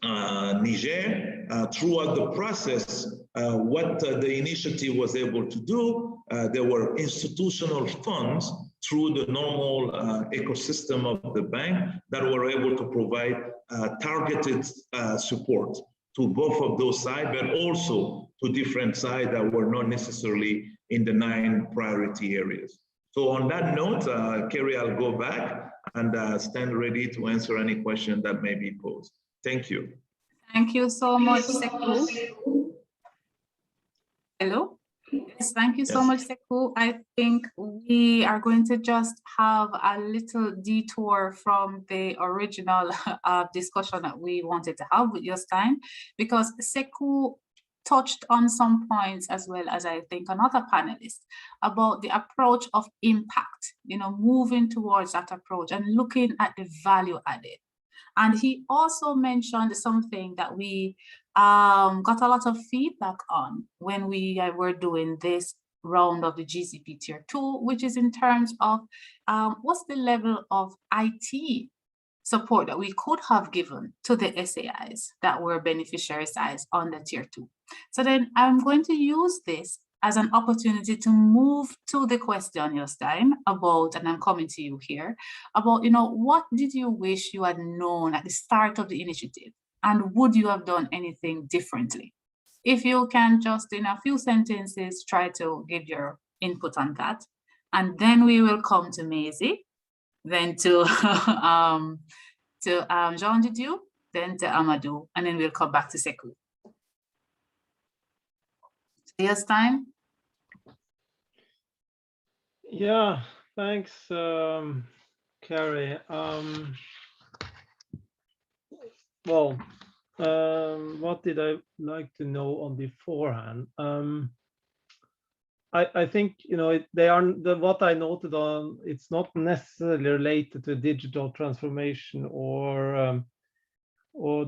Niger. Throughout the process, what the initiative was able to do, there were institutional funds through the normal ecosystem of the bank that were able to provide targeted support to both of those sides, but also to different sides that were not necessarily in the 9 priority areas. So on that note, Kerry, I'll go back and stand ready to answer any question that may be posed. Thank you. Thank you so much, Sekou. Hello? Yes, thank you so much, Sekou. I think we are going to just have a little detour from the original discussion that we wanted to have with Justine, because Sekou touched on some points, as well as I think another panelist, about the approach of impact, you know, moving towards that approach and looking at the value added. And he also mentioned something that we got a lot of feedback on when we were doing this round of the GCP Tier 2, which is in terms of what's the level of IT support that we could have given to the SAIs that were beneficiary sites on the Tier 2. So then I'm going to use this as an opportunity to move to the question, Justine, about, and I'm coming to you here, about, you know, what did you wish you had known at the start of the initiative, and would you have done anything differently? If you can just in a few sentences try to give your input on that, and then we will come to Maisie, then to Jean Didier, then to Amadou, and then we'll come back to Sekou. Justine? Yeah, thanks, Kerry. What did I like to know on beforehand? I think, you know, what I noted on, it's not necessarily related to digital transformation or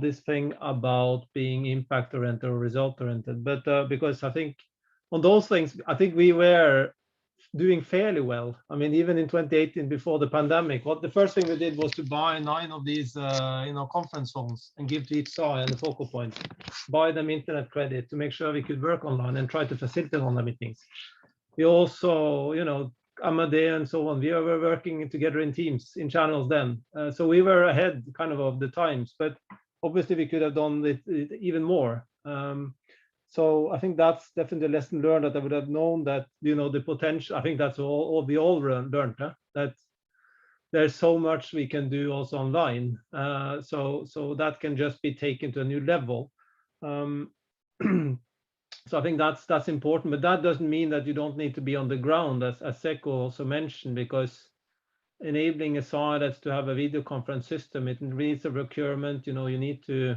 this thing about being impact oriented or result oriented, but because I think on those things, I think we were doing fairly well. I mean, even in 2018, before the pandemic, the first thing we did was to buy 9 of these, conference phones and give to each SAI and the focal point, buy them internet credit to make sure we could work online and try to facilitate online meetings. We also, you know, Amadou and so on, we were working together in teams, in channels then. So we were ahead kind of the times, but obviously we could have done it even more. So I think that's definitely a lesson learned, that I would have known that, you know, the potential. I think that's all we all learned, that there's so much we can do also online. So that can just be taken to a new level. So I think that's important, but that doesn't mean that you don't need to be on the ground, as Sekou also mentioned, because enabling a SAI that's to have a video conference system, it needs a procurement. You know, you need to,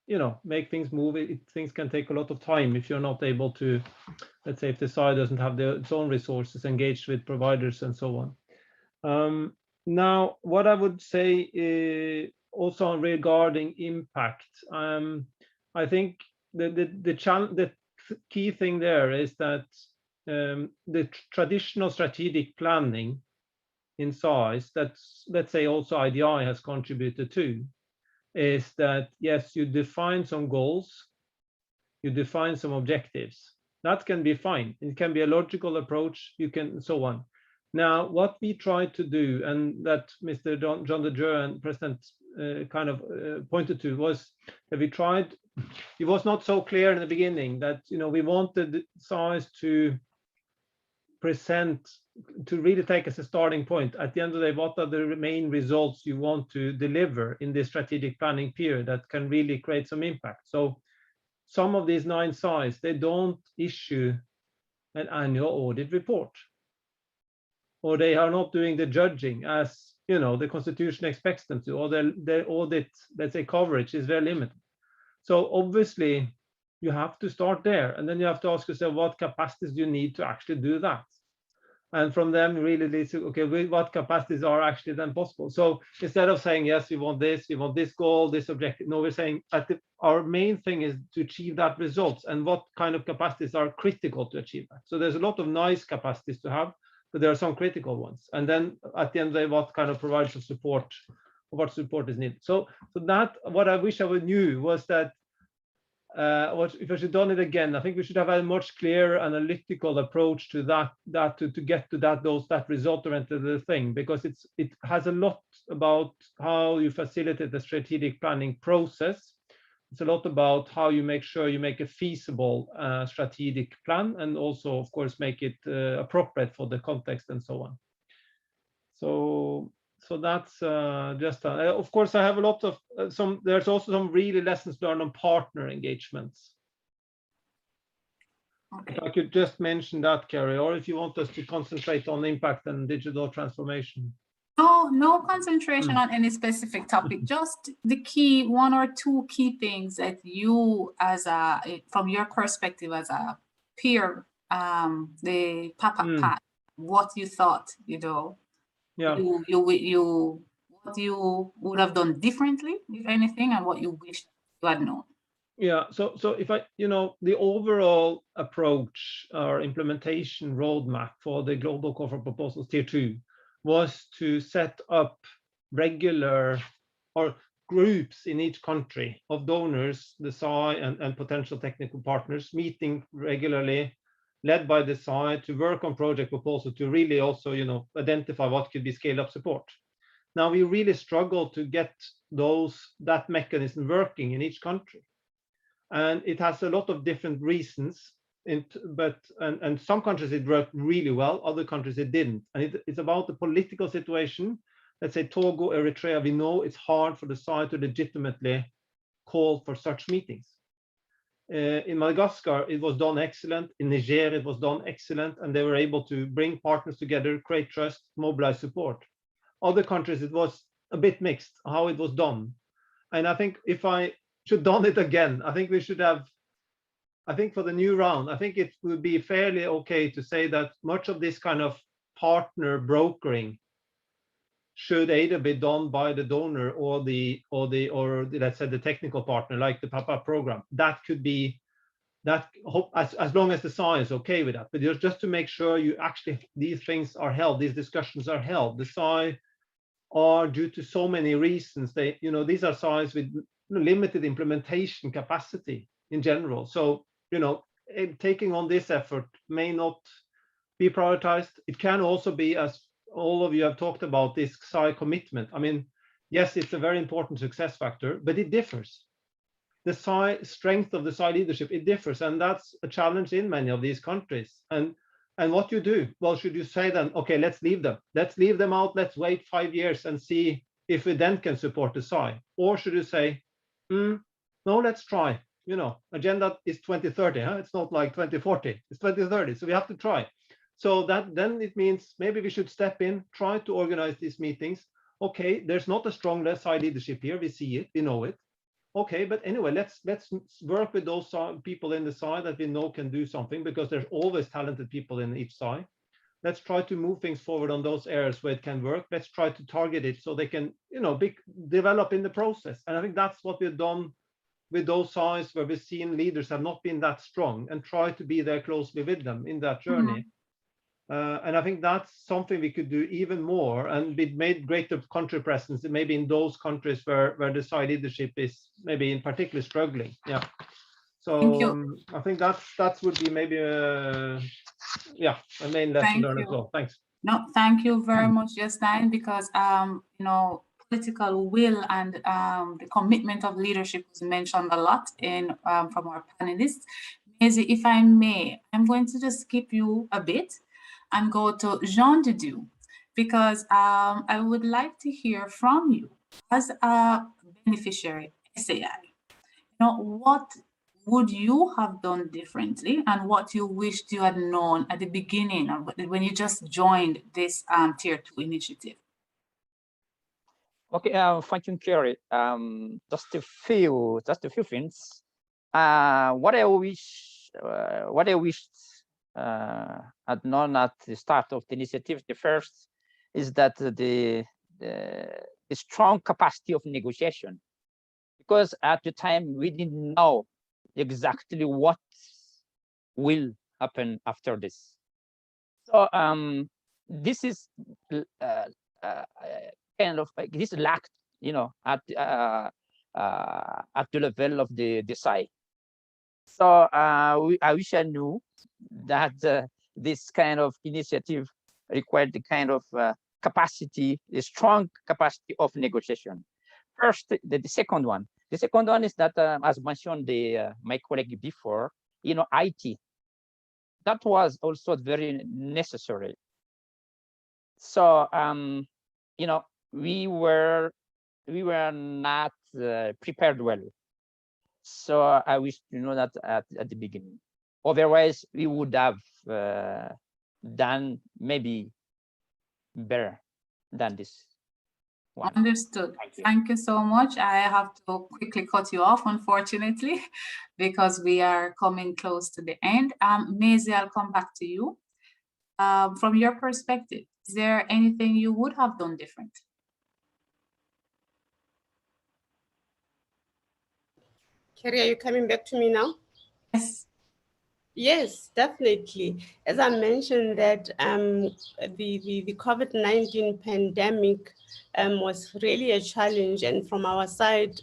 you know, make things move. Things can take a lot of time if you're not able to, let's say, if the SAI doesn't have its own resources engaged with providers and so on. Now, what I would say also regarding impact, I think the key thing there is that the traditional strategic planning in SAIs, that's, let's say, also IDI has contributed to, is that, yes, you define some goals, you define some objectives. That can be fine. It can be a logical approach, you can, so on. Now, what we tried to do, and that Mr. Jean Didier and President kind of pointed to, was that we tried, it was not so clear in the beginning that, you know, we wanted SAIs to present, to really take as a starting point, at the end of the day, what are the main results you want to deliver in this strategic planning period that can really create some impact. So some of these 9 SAIs, they don't issue an annual audit report, or they are not doing the judging as, you know, the Constitution expects them to, or their audit, let's say, coverage is very limited. So obviously you have to start there, and then you have to ask yourself, what capacities do you need to actually do that? And from them really leads to, okay, what capacities are actually then possible? So instead of saying, yes, we want this goal, this objective, no, we're saying our main thing is to achieve that results, and what kind of capacities are critical to achieve that. So there's a lot of nice capacities to have, but there are some critical ones. And then at the end of the day, what kind of provides of support, what support is needed. So that, what I wish I would knew was that, if I should have done it again, I think we should have had a much clearer analytical approach to that, to get to that result-oriented thing, because it has a lot about how you facilitate the strategic planning process, It's a lot about how you make sure you make a feasible strategic plan, and also, of course, make it appropriate for the context and so on. So that's just, of course, I have a lot of there's also some really lessons learned on partner engagements. Okay. If I could just mention that, Kerry, or if you want us to concentrate on impact and digital transformation. No concentration on any specific topic, just the key, one or two key things that you, as from your perspective as a peer, the Papa, what you thought, Yeah. what you would have done differently, if anything, and what you wish you had known. Yeah, so if the overall approach or implementation roadmap for the Global Call for Proposals Tier 2 was to set up regular or groups in each country of donors, the SAI and potential technical partners, meeting regularly, led by the SAI, to work on project proposals, to really also identify what could be scale up support. Now we really struggle to get that mechanism working in each country. And it has a lot of different reasons, but some countries it worked really well, other countries it didn't. And it's about the political situation. Let's say Togo, Eritrea, we know it's hard for the SAI to legitimately call for such meetings. In Madagascar, it was done excellent. In Niger, it was done excellent, and they were able to bring partners together, create trust, mobilize support. Other countries, it was a bit mixed how it was done. And I think if I should done it again, I think we should have, I think for the new round, I think it would be fairly okay to say that much of this kind of partner brokering should either be done by the donor or let's say the technical partner, like the PAPA program. That could be that, as long as the SAI is okay with that. But just to make sure these things are held, these discussions are held. The SAI are, due to so many reasons, these are SAIs with limited implementation capacity in general. So, taking on this effort may not be prioritized. It can also be, as all of you have talked about, this SAI commitment. I mean, yes, it's a very important success factor, but it differs. The SAI strength of the SAI leadership, it differs, and that's a challenge in many of these countries. And what you do, well, should you say then, okay, let's leave them out, let's wait 5 years and see if we then can support the SAI? Or should you say, no, let's try, agenda is 2030, it's not like 2040, it's 2030, so we have to try. So that then it means maybe we should step in, try to organize these meetings. Okay, there's not a strong SAI leadership here, we see it, we know it. Okay, but anyway, let's work with those people in the SAI that we know can do something, because there's always talented people in each SAI. Let's try to move things forward on those areas where it can work. Let's try to target it so they can, develop in the process. And I think that's what we've done with those SAIs where we've seen leaders have not been that strong, and try to be there closely with them in that journey. And I think that's something we could do even more, and be made greater country presence, maybe in those countries where the SAI leadership is maybe in particular struggling. Yeah. So I think that would be maybe a main lesson learned as well. Thanks. No, thank you very much, Jostein, because political will and the commitment of leadership was mentioned a lot from our panelists. Maisie, if I may, I'm going to just skip you a bit and go to Jean Dudu, because I would like to hear from you as a beneficiary SAI. What would you have done differently, and what you wished you had known at the beginning of when you just joined this Tier 2 initiative? Okay, thank you, Kerry. Just a few things. What I wished had known at the start of the initiative. The first is that the strong capacity of negotiation, because at the time we didn't know exactly what will happen after this. So this is kind of like this lacked, at the level of the SAI. So I wish I knew that this kind of initiative required the kind of capacity, the strong capacity of negotiation. First, the second one, The second one is that, as mentioned my colleague before, IT. That was also very necessary. So, we were not prepared well. So I wish to know that at the beginning. Otherwise, we would have done maybe better than this one. Understood. Thank you so much. I have to quickly cut you off, unfortunately, because we are coming close to the end. Maisie, I'll come back to you. From your perspective, is there anything you would have done different? Kerry, are you coming back to me now? Yes. Yes, definitely. As I mentioned that the COVID-19 pandemic was really a challenge, and from our side,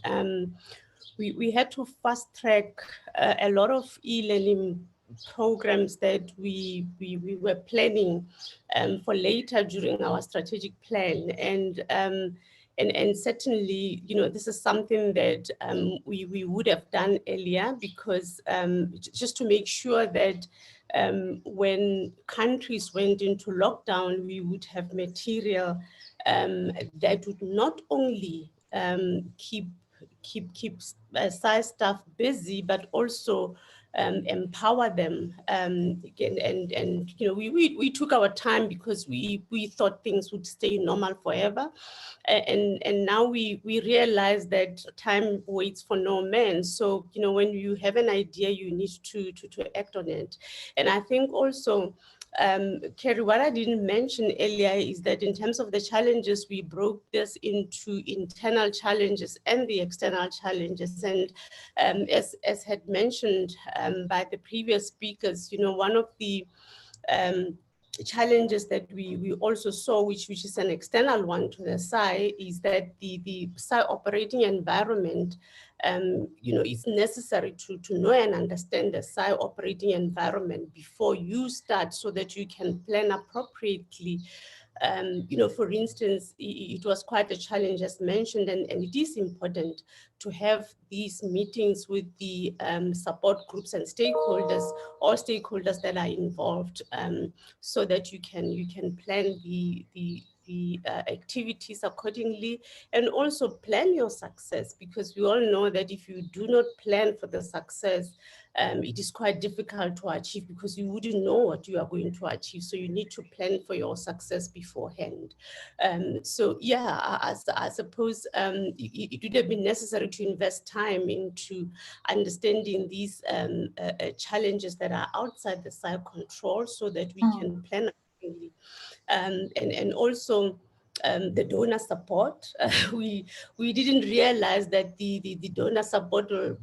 we had to fast track a lot of e-learning programs that we were planning for later during our strategic plan. And certainly, this is something that we would have done earlier, because just to make sure that when countries went into lockdown, we would have material that would not only keep SAI staff busy, but also empower them. We took our time because we thought things would stay normal forever. And now we realize that time waits for no man. So, when you have an idea, you need to act on it. And I think also, Kerry, what I didn't mention earlier is that in terms of the challenges, we broke this into internal challenges and the external challenges. And as had mentioned by the previous speakers, one of the challenges that we also saw, which is an external one to the SAI, is that the SAI operating environment, it's necessary to know and understand the SAI operating environment before you start, so that you can plan appropriately. For instance, it was quite a challenge, as mentioned, and it is important to have these meetings with the support groups and stakeholders, all stakeholders that are involved, so that you can plan the activities accordingly, and also plan your success, because we all know that if you do not plan for the success, it is quite difficult to achieve, because you wouldn't know what you are going to achieve. So you need to plan for your success beforehand. So yeah, I suppose it would have been necessary to invest time into understanding these challenges that are outside the SAI control, so that we can plan accordingly. And also, the donor support, we didn't realize that the donor support will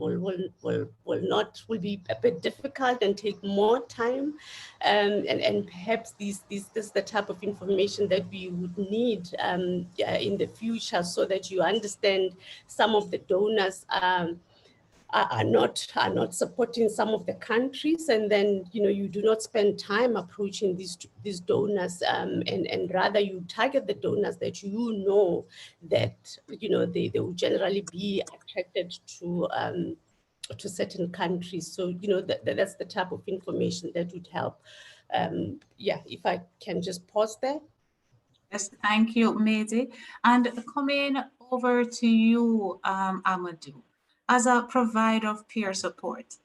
be a bit difficult and take more time, and perhaps this is the type of information that we would need in the future, so that you understand some of the donors are not supporting some of the countries, and then you do not spend time approaching these donors, and rather you target the donors that that they will generally be attracted to certain countries. So that's the type of information that would help. Yeah, if I can just pause there. Yes, thank you, Maisie. And coming over to you, Amadou, as a provider of peer support,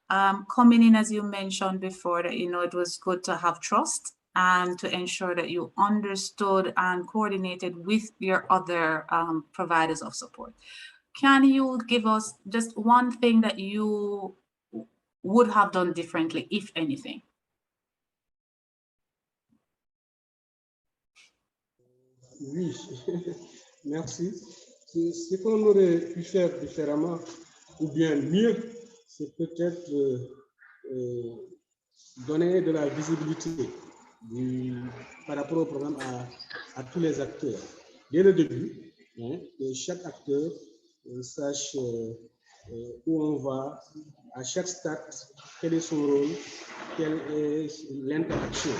coming in, as you mentioned before, that it was good to have trust and to ensure that you understood and coordinated with your other providers of support. Can you give us just one thing that you would have done differently, if anything? Oui, merci. Ce qu'on aurait pu faire différemment, ou bien mieux, c'est peut-être donner de la visibilité par rapport au programme à tous les acteurs. Dès le début, que chaque acteur sache où on va, à chaque stade, quel est son rôle, quelle est l'interaction.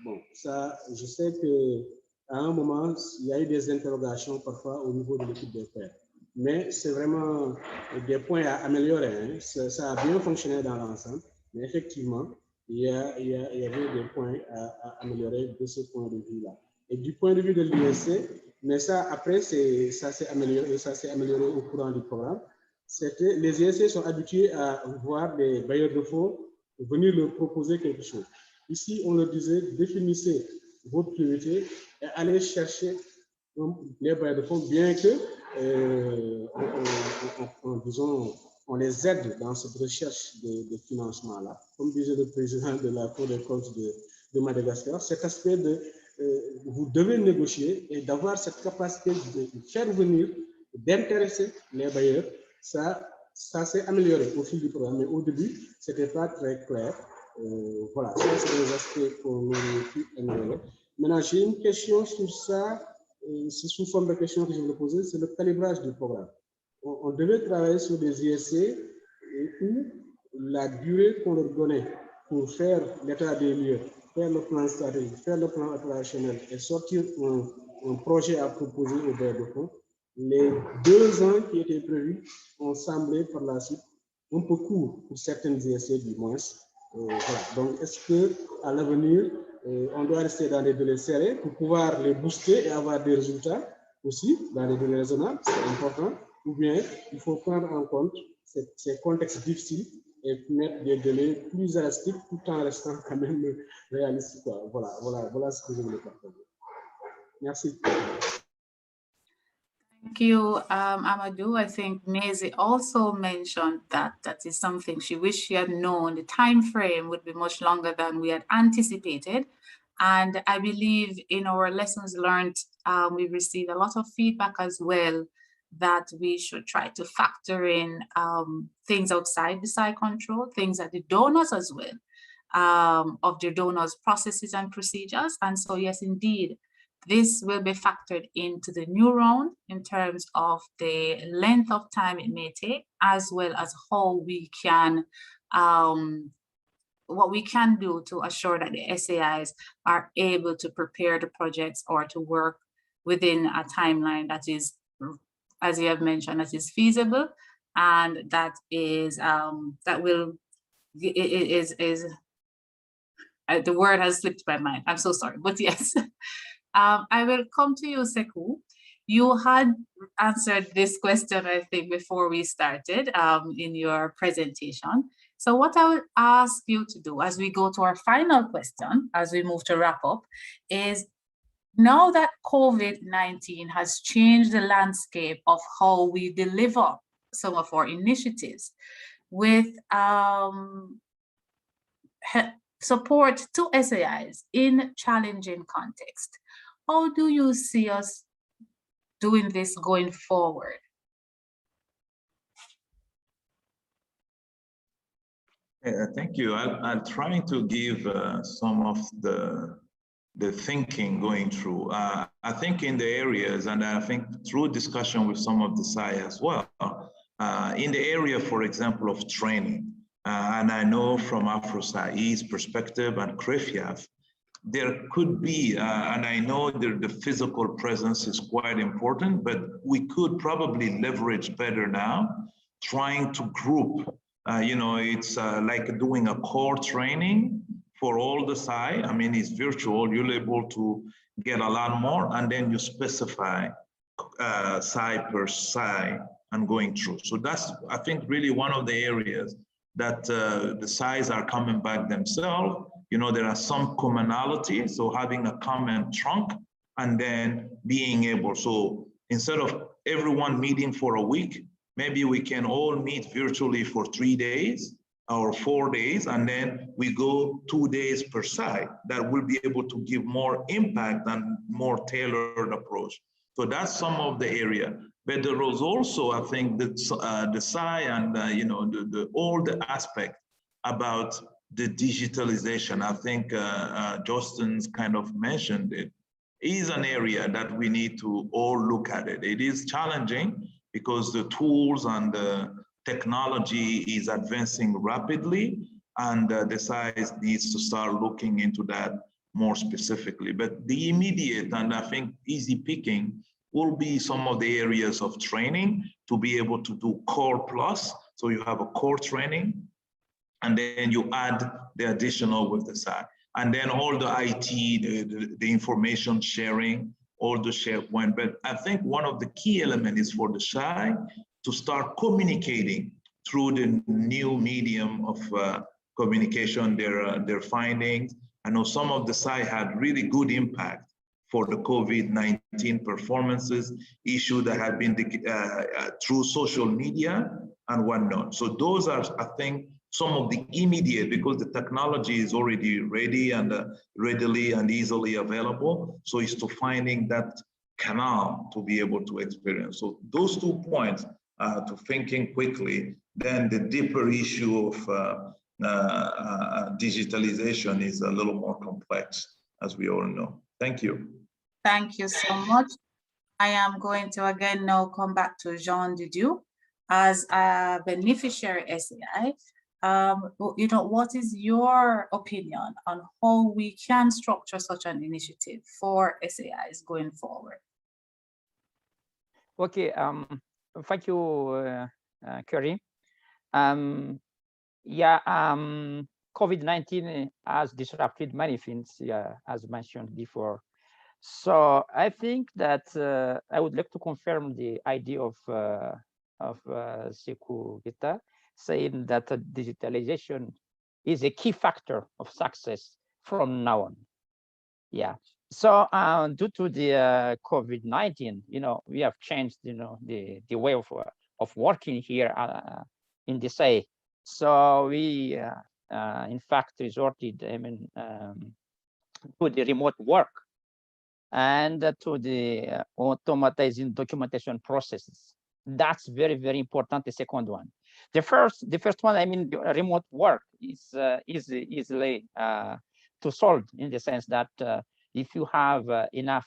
Bon, ça, je sais qu'à un moment, il y a eu des interrogations parfois au niveau de l'équipe des pairs. mais c'est vraiment des points à améliorer. Hein. Ça a bien fonctionné dans l'ensemble, mais effectivement, il y avait des points à améliorer de ce point de vue-là. Et du point de vue de l'ISC, mais ça, après, ça s'est amélioré au courant du programme. Les ISC sont habitués à voir des bailleurs de fonds venir leur proposer quelque chose. Ici, on leur disait, définissez votre priorité et allez chercher les bailleurs de fonds, bien que on les aide dans cette recherche de financement-là. Comme disait le président de la Cour des comptes de Madagascar, cet aspect de vous devez négocier et d'avoir cette capacité de faire venir, d'intéresser les bailleurs, ça s'est amélioré au fil du programme, mais au début, ce n'était pas très clair. Voilà, ça c'est des aspects qu'on aurait pu améliorer. Maintenant, j'ai une question sur ça, c'est sous forme de question que je voulais poser, c'est le calibrage du programme. On devait travailler sur des ISC où la durée qu'on leur donnait pour faire l'état des lieux, faire le plan stratégique, faire le plan opérationnel et sortir un projet à proposer au bailleurs de fonds, les 2 ans qui étaient prévus ont semblé par la suite un peu court pour certaines ISC du moins. Voilà. Donc, est-ce qu'à l'avenir, on doit rester dans des délais serrés pour pouvoir les booster et avoir des résultats aussi dans des délais raisonnables, c'est important, ou bien il faut prendre en compte ces contextes difficiles et mettre des délais plus élastiques tout en restant quand même réalistes. Voilà ce que je voulais partager. Merci. Thank you, Amadou. I think Maisie also mentioned that is something she wished she had known. The time frame would be much longer than we had anticipated. And I believe in our lessons learned, we've received a lot of feedback as well that we should try to factor in things outside the site control, things that the donors as well, of the donors' processes and procedures. And so, yes, indeed, this will be factored into the new round in terms of the length of time it may take, as well as how we can, what we can do to assure that the SAIs are able to prepare the projects or to work within a timeline that is, as you have mentioned, that is feasible and that is, that will, the word has slipped my mind. I'm so sorry, but yes. I will come to you, Sekou. You had answered this question, I think, before we started in your presentation. So what I would ask you to do as we go to our final question, as we move to wrap up, is now that COVID-19 has changed the landscape of how we deliver some of our initiatives with support to SAIs in challenging context. How do you see us doing this going forward? Thank you. I'll try to give some of the thinking going through. I think in the areas, and I think through discussion with some of the SAI as well, in the area, for example, of training, and I know from AfroSAI's perspective and CREFIAF, there could be, and I know the physical presence is quite important, but we could probably leverage better now, trying to group, it's like doing a core training for all the SAI. I mean, it's virtual, you're able to get a lot more, and then you specify SAI per SAI and going through. So that's, I think, really one of the areas that the SAIs are coming back themselves. There are some commonality, so having a common trunk and then being able, so instead of everyone meeting for a week, maybe we can all meet virtually for 3 days or 4 days, and then we go 2 days per side. That will be able to give more impact and more tailored approach. So that's some of the area. But there was also, I think, the SAI and all the aspect about the digitalization. I think Justin's kind of mentioned it, is an area that we need to all look at it. It is challenging because the tools and the technology is advancing rapidly, and the SAIs needs to start looking into that more specifically. But the immediate, and I think easy picking, will be some of the areas of training to be able to do core plus. So you have a core training, and then you add the additional with the SAI. And then all the IT, the information sharing, all the SharePoint. But I think one of the key elements is for the SAI to start communicating through the new medium of communication, their findings. I know some of the SAI had really good impact for the COVID-19 performances issue that have been through social media and whatnot. So those are, I think, some of the immediate, because the technology is already ready and readily and easily available. So it's to finding that canal to be able to experience. So those 2 points to thinking quickly, then the deeper issue of digitalization is a little more complex, as we all know. Thank you. Thank you so much. I am going to again now come back to Jean Didieu as a beneficiary SAI. You know, what is your opinion on how we can structure such an initiative for SAIs going forward? Okay, thank you, Kerry. COVID-19 has disrupted many things, as mentioned before. So I think that I would like to confirm the idea of Sekou Gita, saying that digitalization is a key factor of success from now on. Yeah. So due to the COVID-19, you know, we have changed, you know, the way of working here in the SAI. So we, in fact, resorted, I mean, to the remote work and to the automatizing documentation processes. That's very, very important. The second one. The first one, I mean, remote work is easily to solve, in the sense that if you have enough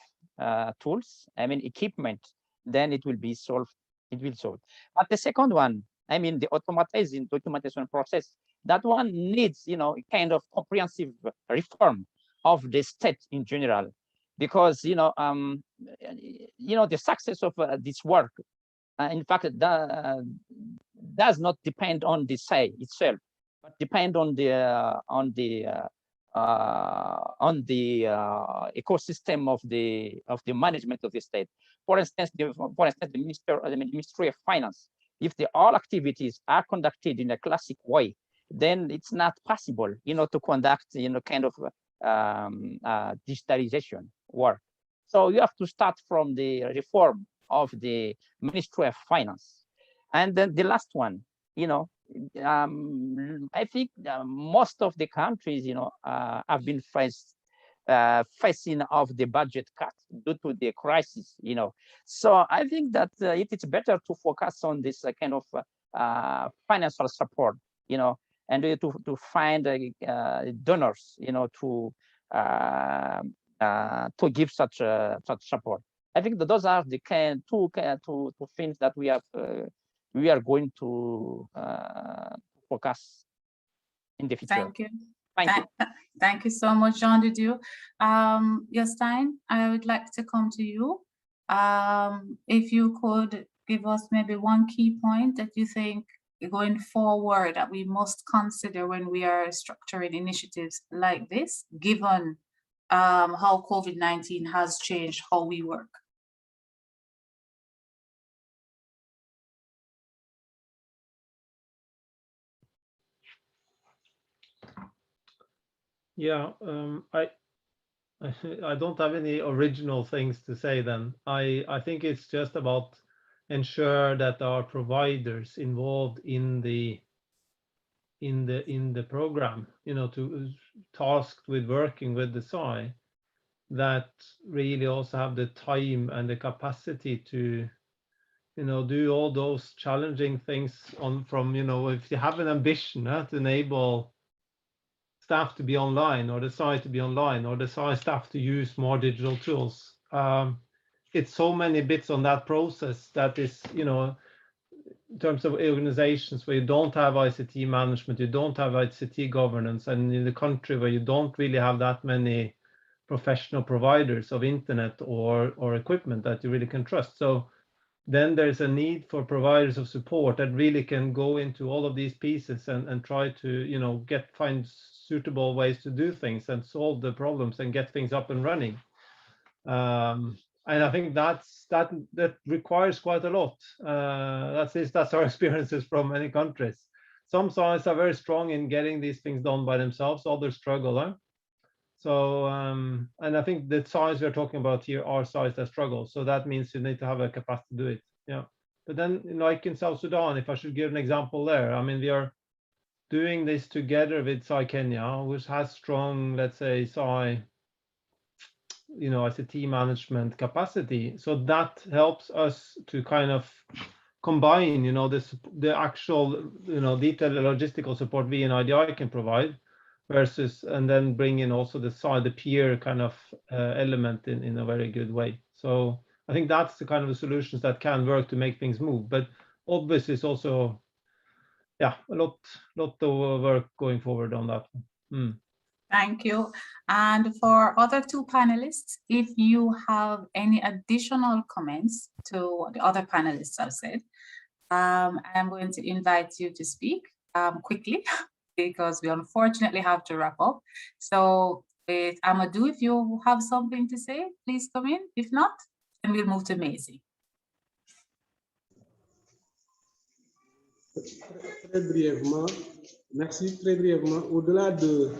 tools, I mean, equipment, then it will be solved. It will solve. But the second one, I mean, the automatizing documentation process, that one needs, you know, kind of comprehensive reform of the state in general, because you know, the success of this work, in fact, does not depend on the SAI itself, but depend on the ecosystem of the management of the state. For instance, the Ministry of Finance, if all activities are conducted in a classic way, then it's not possible, you know, to conduct, you know, kind of digitalization work. So you have to start from the reform of the Ministry of Finance. And then the last one, you know, I think most of the countries, you know, have been facing of the budget cuts due to the crisis, you know. So I think that it is better to focus on this kind of financial support, you know, and to find donors, you know, to give such support. I think that those are the two things that we are going to focus in the future. Thank you. Thank you. Thank you so much, Jean Didieu. Jostein, I would like to come to you. If you could give us maybe one key point that you think going forward that we must consider when we are structuring initiatives like this, given how COVID-19 has changed how we work. Yeah, I don't have any original things to say then. I think it's just about ensure that our providers involved in the program, you know, to tasked with working with the SAI, that really also have the time and the capacity to, you know, do all those challenging things from, you know, if you have an ambition to enable staff to be online, or the SAI to be online, or the SAI staff to use more digital tools. It's so many bits on that process that is, you know, in terms of organizations where you don't have ICT management, you don't have ICT governance, and in the country where you don't really have that many professional providers of internet or equipment that you really can trust. So then there's a need for providers of support that really can go into all of these pieces and try to, you know, find suitable ways to do things and solve the problems and get things up and running. And I think that requires quite a lot. That's our experiences from many countries. Some sites are very strong in getting these things done by themselves, others struggle. Huh? So, and I think the size we're talking about here are sites that struggle. So that means you need to have a capacity to do it. Yeah. But then, like in South Sudan, if I should give an example there, I mean, we are doing this together with SAI Kenya, which has strong, let's say, SAI, you know, ICT management capacity. So that helps us to kind of combine, you know, the actual, you know, detailed logistical support we and IDI can provide versus, and then bring in also the peer kind of element in a very good way. So I think that's the kind of the solutions that can work to make things move. But obviously it's also, yeah, a lot of work going forward on that one. Thank you. And for other two panelists, if you have any additional comments to what the other panelists have said, I'm going to invite you to speak quickly because we unfortunately have to wrap up. So with Amadou, if you have something to say, please come in. If not, then we'll move to Maisie. Très brièvement, merci. Très brièvement, au-delà du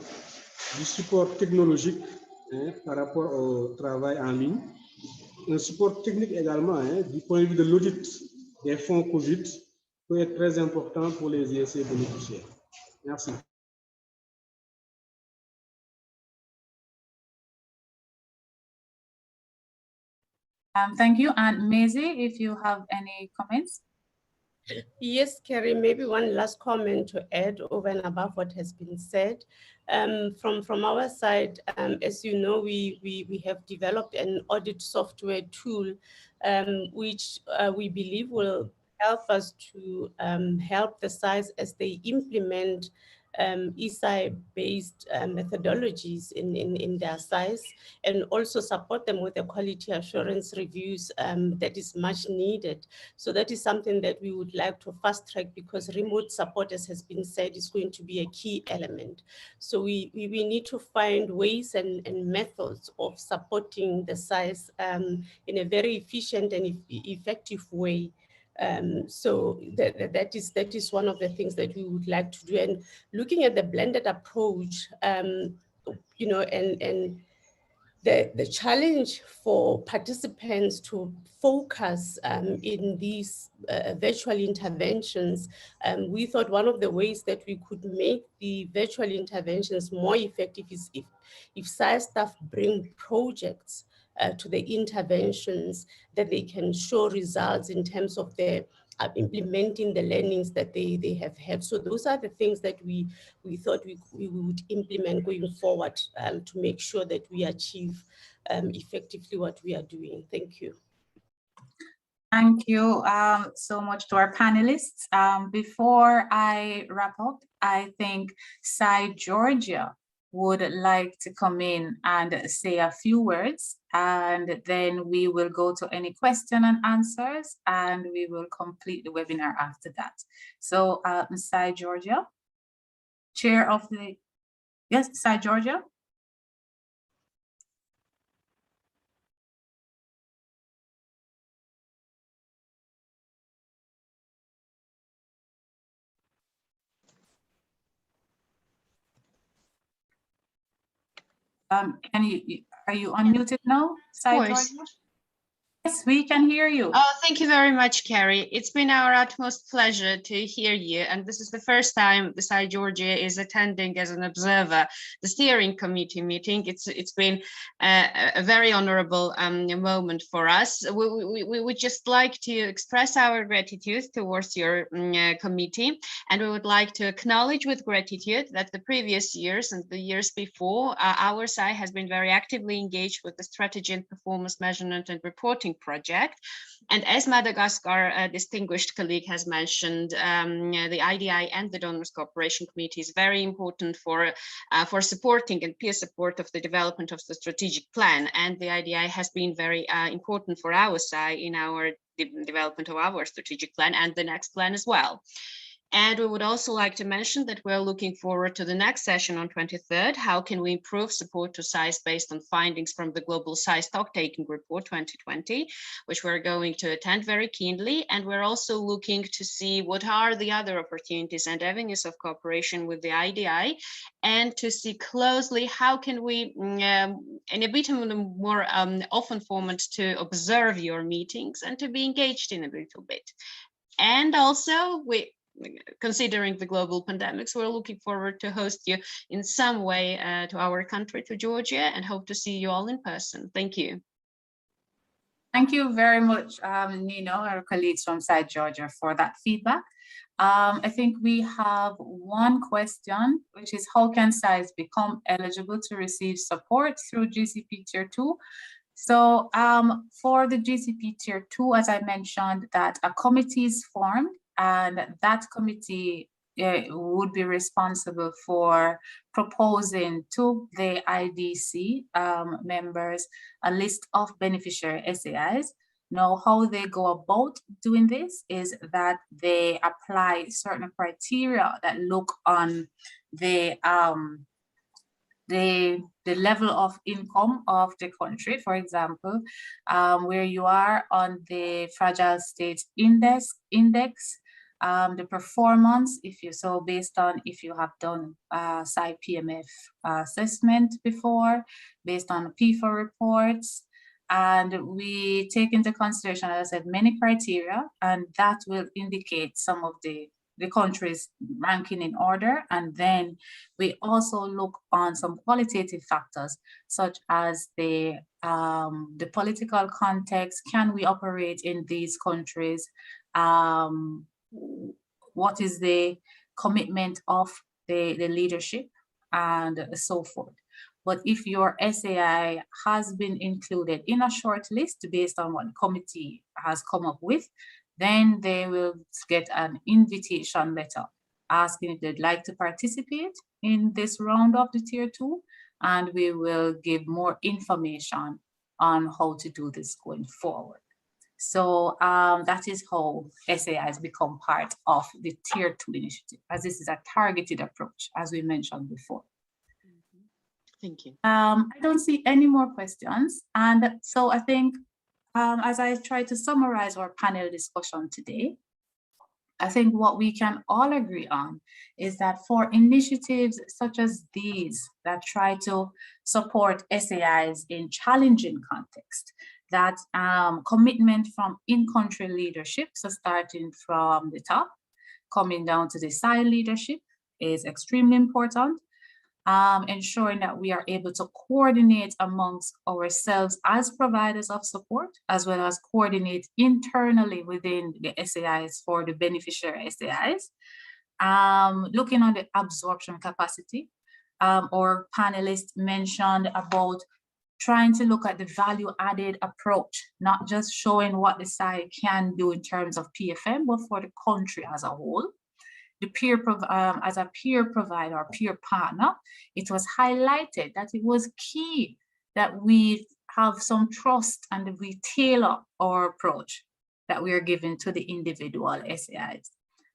support technologique par rapport au travail en ligne, un support technique également du point de vue de l'audit des fonds Covid peut être très important pour les ISC bénéficiaires. Merci. Thank you. And Maisie, if you have any comments. Yes, Kerry, maybe one last comment to add over and above what has been said. From our side, as you know, we have developed an audit software tool, which we believe will help us to help the sites as they implement INTOSAI-based methodologies in their sites, and also support them with the quality assurance reviews that is much needed. So that is something that we would like to fast track, because remote support, as has been said, is going to be a key element. So we need to find ways and methods of supporting the sites in a very efficient and effective way. So that is one of the things that we would like to do. And looking at the blended approach, you know, and the challenge for participants to focus in these virtual interventions, we thought one of the ways that we could make the virtual interventions more effective is if SAI staff bring projects to the interventions, that they can show results in terms of their implementing the learnings that they have had. So those are the things that we thought we would implement going forward to make sure that we achieve effectively what we are doing. Thank you. Thank you so much to our panelists. Before I wrap up, I think SAI Georgia would like to come in and say a few words, and then we will go to any question and answers, and we will complete the webinar after that. So SAI Georgia, chair of the, yes, SAI Georgia. Are you unmuted now, SAI Georgia? Yes, we can hear you. Oh, thank you very much, Carrie. It's been our utmost pleasure to hear you. And this is the first time the SAI Georgia is attending as an observer the steering committee meeting. It's been a very honorable moment for us. We would just like to express our gratitude towards your committee. And we would like to acknowledge with gratitude that the previous years and the years before, our SAI has been very actively engaged with the strategy and performance measurement and reporting project. And as Madagascar distinguished colleague has mentioned, the IDI and the Donors Cooperation Committee is very important for supporting and peer support of the development of the strategic plan. And the IDI has been very important for our SAI in our development of our strategic plan and the next plan as well. And we would also like to mention that we're looking forward to the next session on 23rd. How can we improve support to SAIS based on findings from the Global SAIS Stocktaking Report 2020, which we're going to attend very keenly. And we're also looking to see what are the other opportunities and avenues of cooperation with the IDI, and to see closely how can we, in a bit more often format, to observe your meetings and to be engaged in a little bit. And also, considering the global pandemics, we're looking forward to host you in some way to our country, to Georgia, and hope to see you all in person. Thank you. Thank you very much, Nino, our colleagues from South Georgia, for that feedback. I think we have one question, which is how can SAIS become eligible to receive support through GCP Tier 2? So for the GCP Tier 2, as I mentioned, that a committee is formed, and that committee would be responsible for proposing to the IDC members a list of beneficiary SAIs. Now, how they go about doing this is that they apply certain criteria that look on the level of income of the country. For example, where you are on the Fragile State Index, the performance, based on if you have done PMF assessment before, based on PIFA reports, and we take into consideration, as I said, many criteria, and that will indicate some of the country's ranking in order. And then we also look on some qualitative factors, such as the political context. Can we operate in these countries? What is the commitment of the leadership, and so forth. But if your SAI has been included in a short list based on what the committee has come up with, then they will get an invitation letter asking if they'd like to participate in this round of the Tier 2, and we will give more information on how to do this going forward. So that is how SAIs become part of the Tier 2 initiative, as this is a targeted approach, as we mentioned before. Thank you. I don't see any more questions. And so I think as I try to summarize our panel discussion today, I think what we can all agree on is that for initiatives such as these that try to support SAIs in challenging context, that commitment from in-country leadership, so starting from the top, coming down to the side leadership, is extremely important. Ensuring that we are able to coordinate amongst ourselves as providers of support, as well as coordinate internally within the SAIs for the beneficiary SAIs. Looking on the absorption capacity, our panelists mentioned about trying to look at the value-added approach, not just showing what the SAI can do in terms of PFM, but for the country as a whole. The as a peer provider or peer partner, it was highlighted that it was key that we have some trust and we tailor our approach that we are giving to the individual SAIs.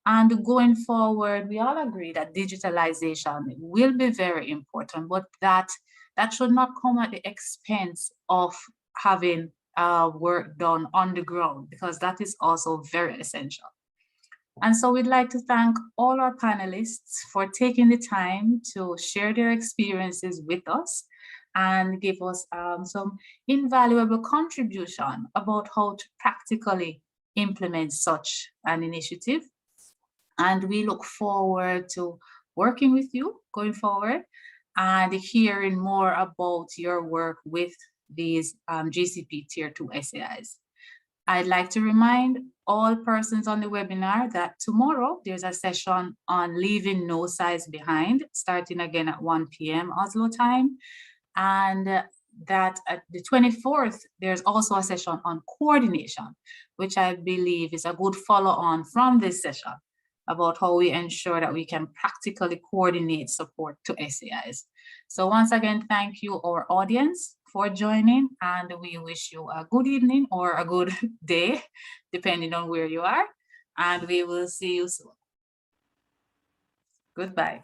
And going forward, we all agree that digitalization will be very important, but that should not come at the expense of having work done on the ground, because that is also very essential. And so we'd like to thank all our panelists for taking the time to share their experiences with us and give us some invaluable contribution about how to practically implement such an initiative. And we look forward to working with you going forward and hearing more about your work with these GCP Tier 2 SAIs. I'd like to remind all persons on the webinar that tomorrow there's a session on leaving no SAIs behind, starting again at 1 p.m. Oslo time. And that at the 24th, there's also a session on coordination, which I believe is a good follow-on from this session about how we ensure that we can practically coordinate support to SAIs. So once again, thank you, our audience, for joining, and we wish you a good evening or a good day, depending on where you are, and we will see you soon. Goodbye.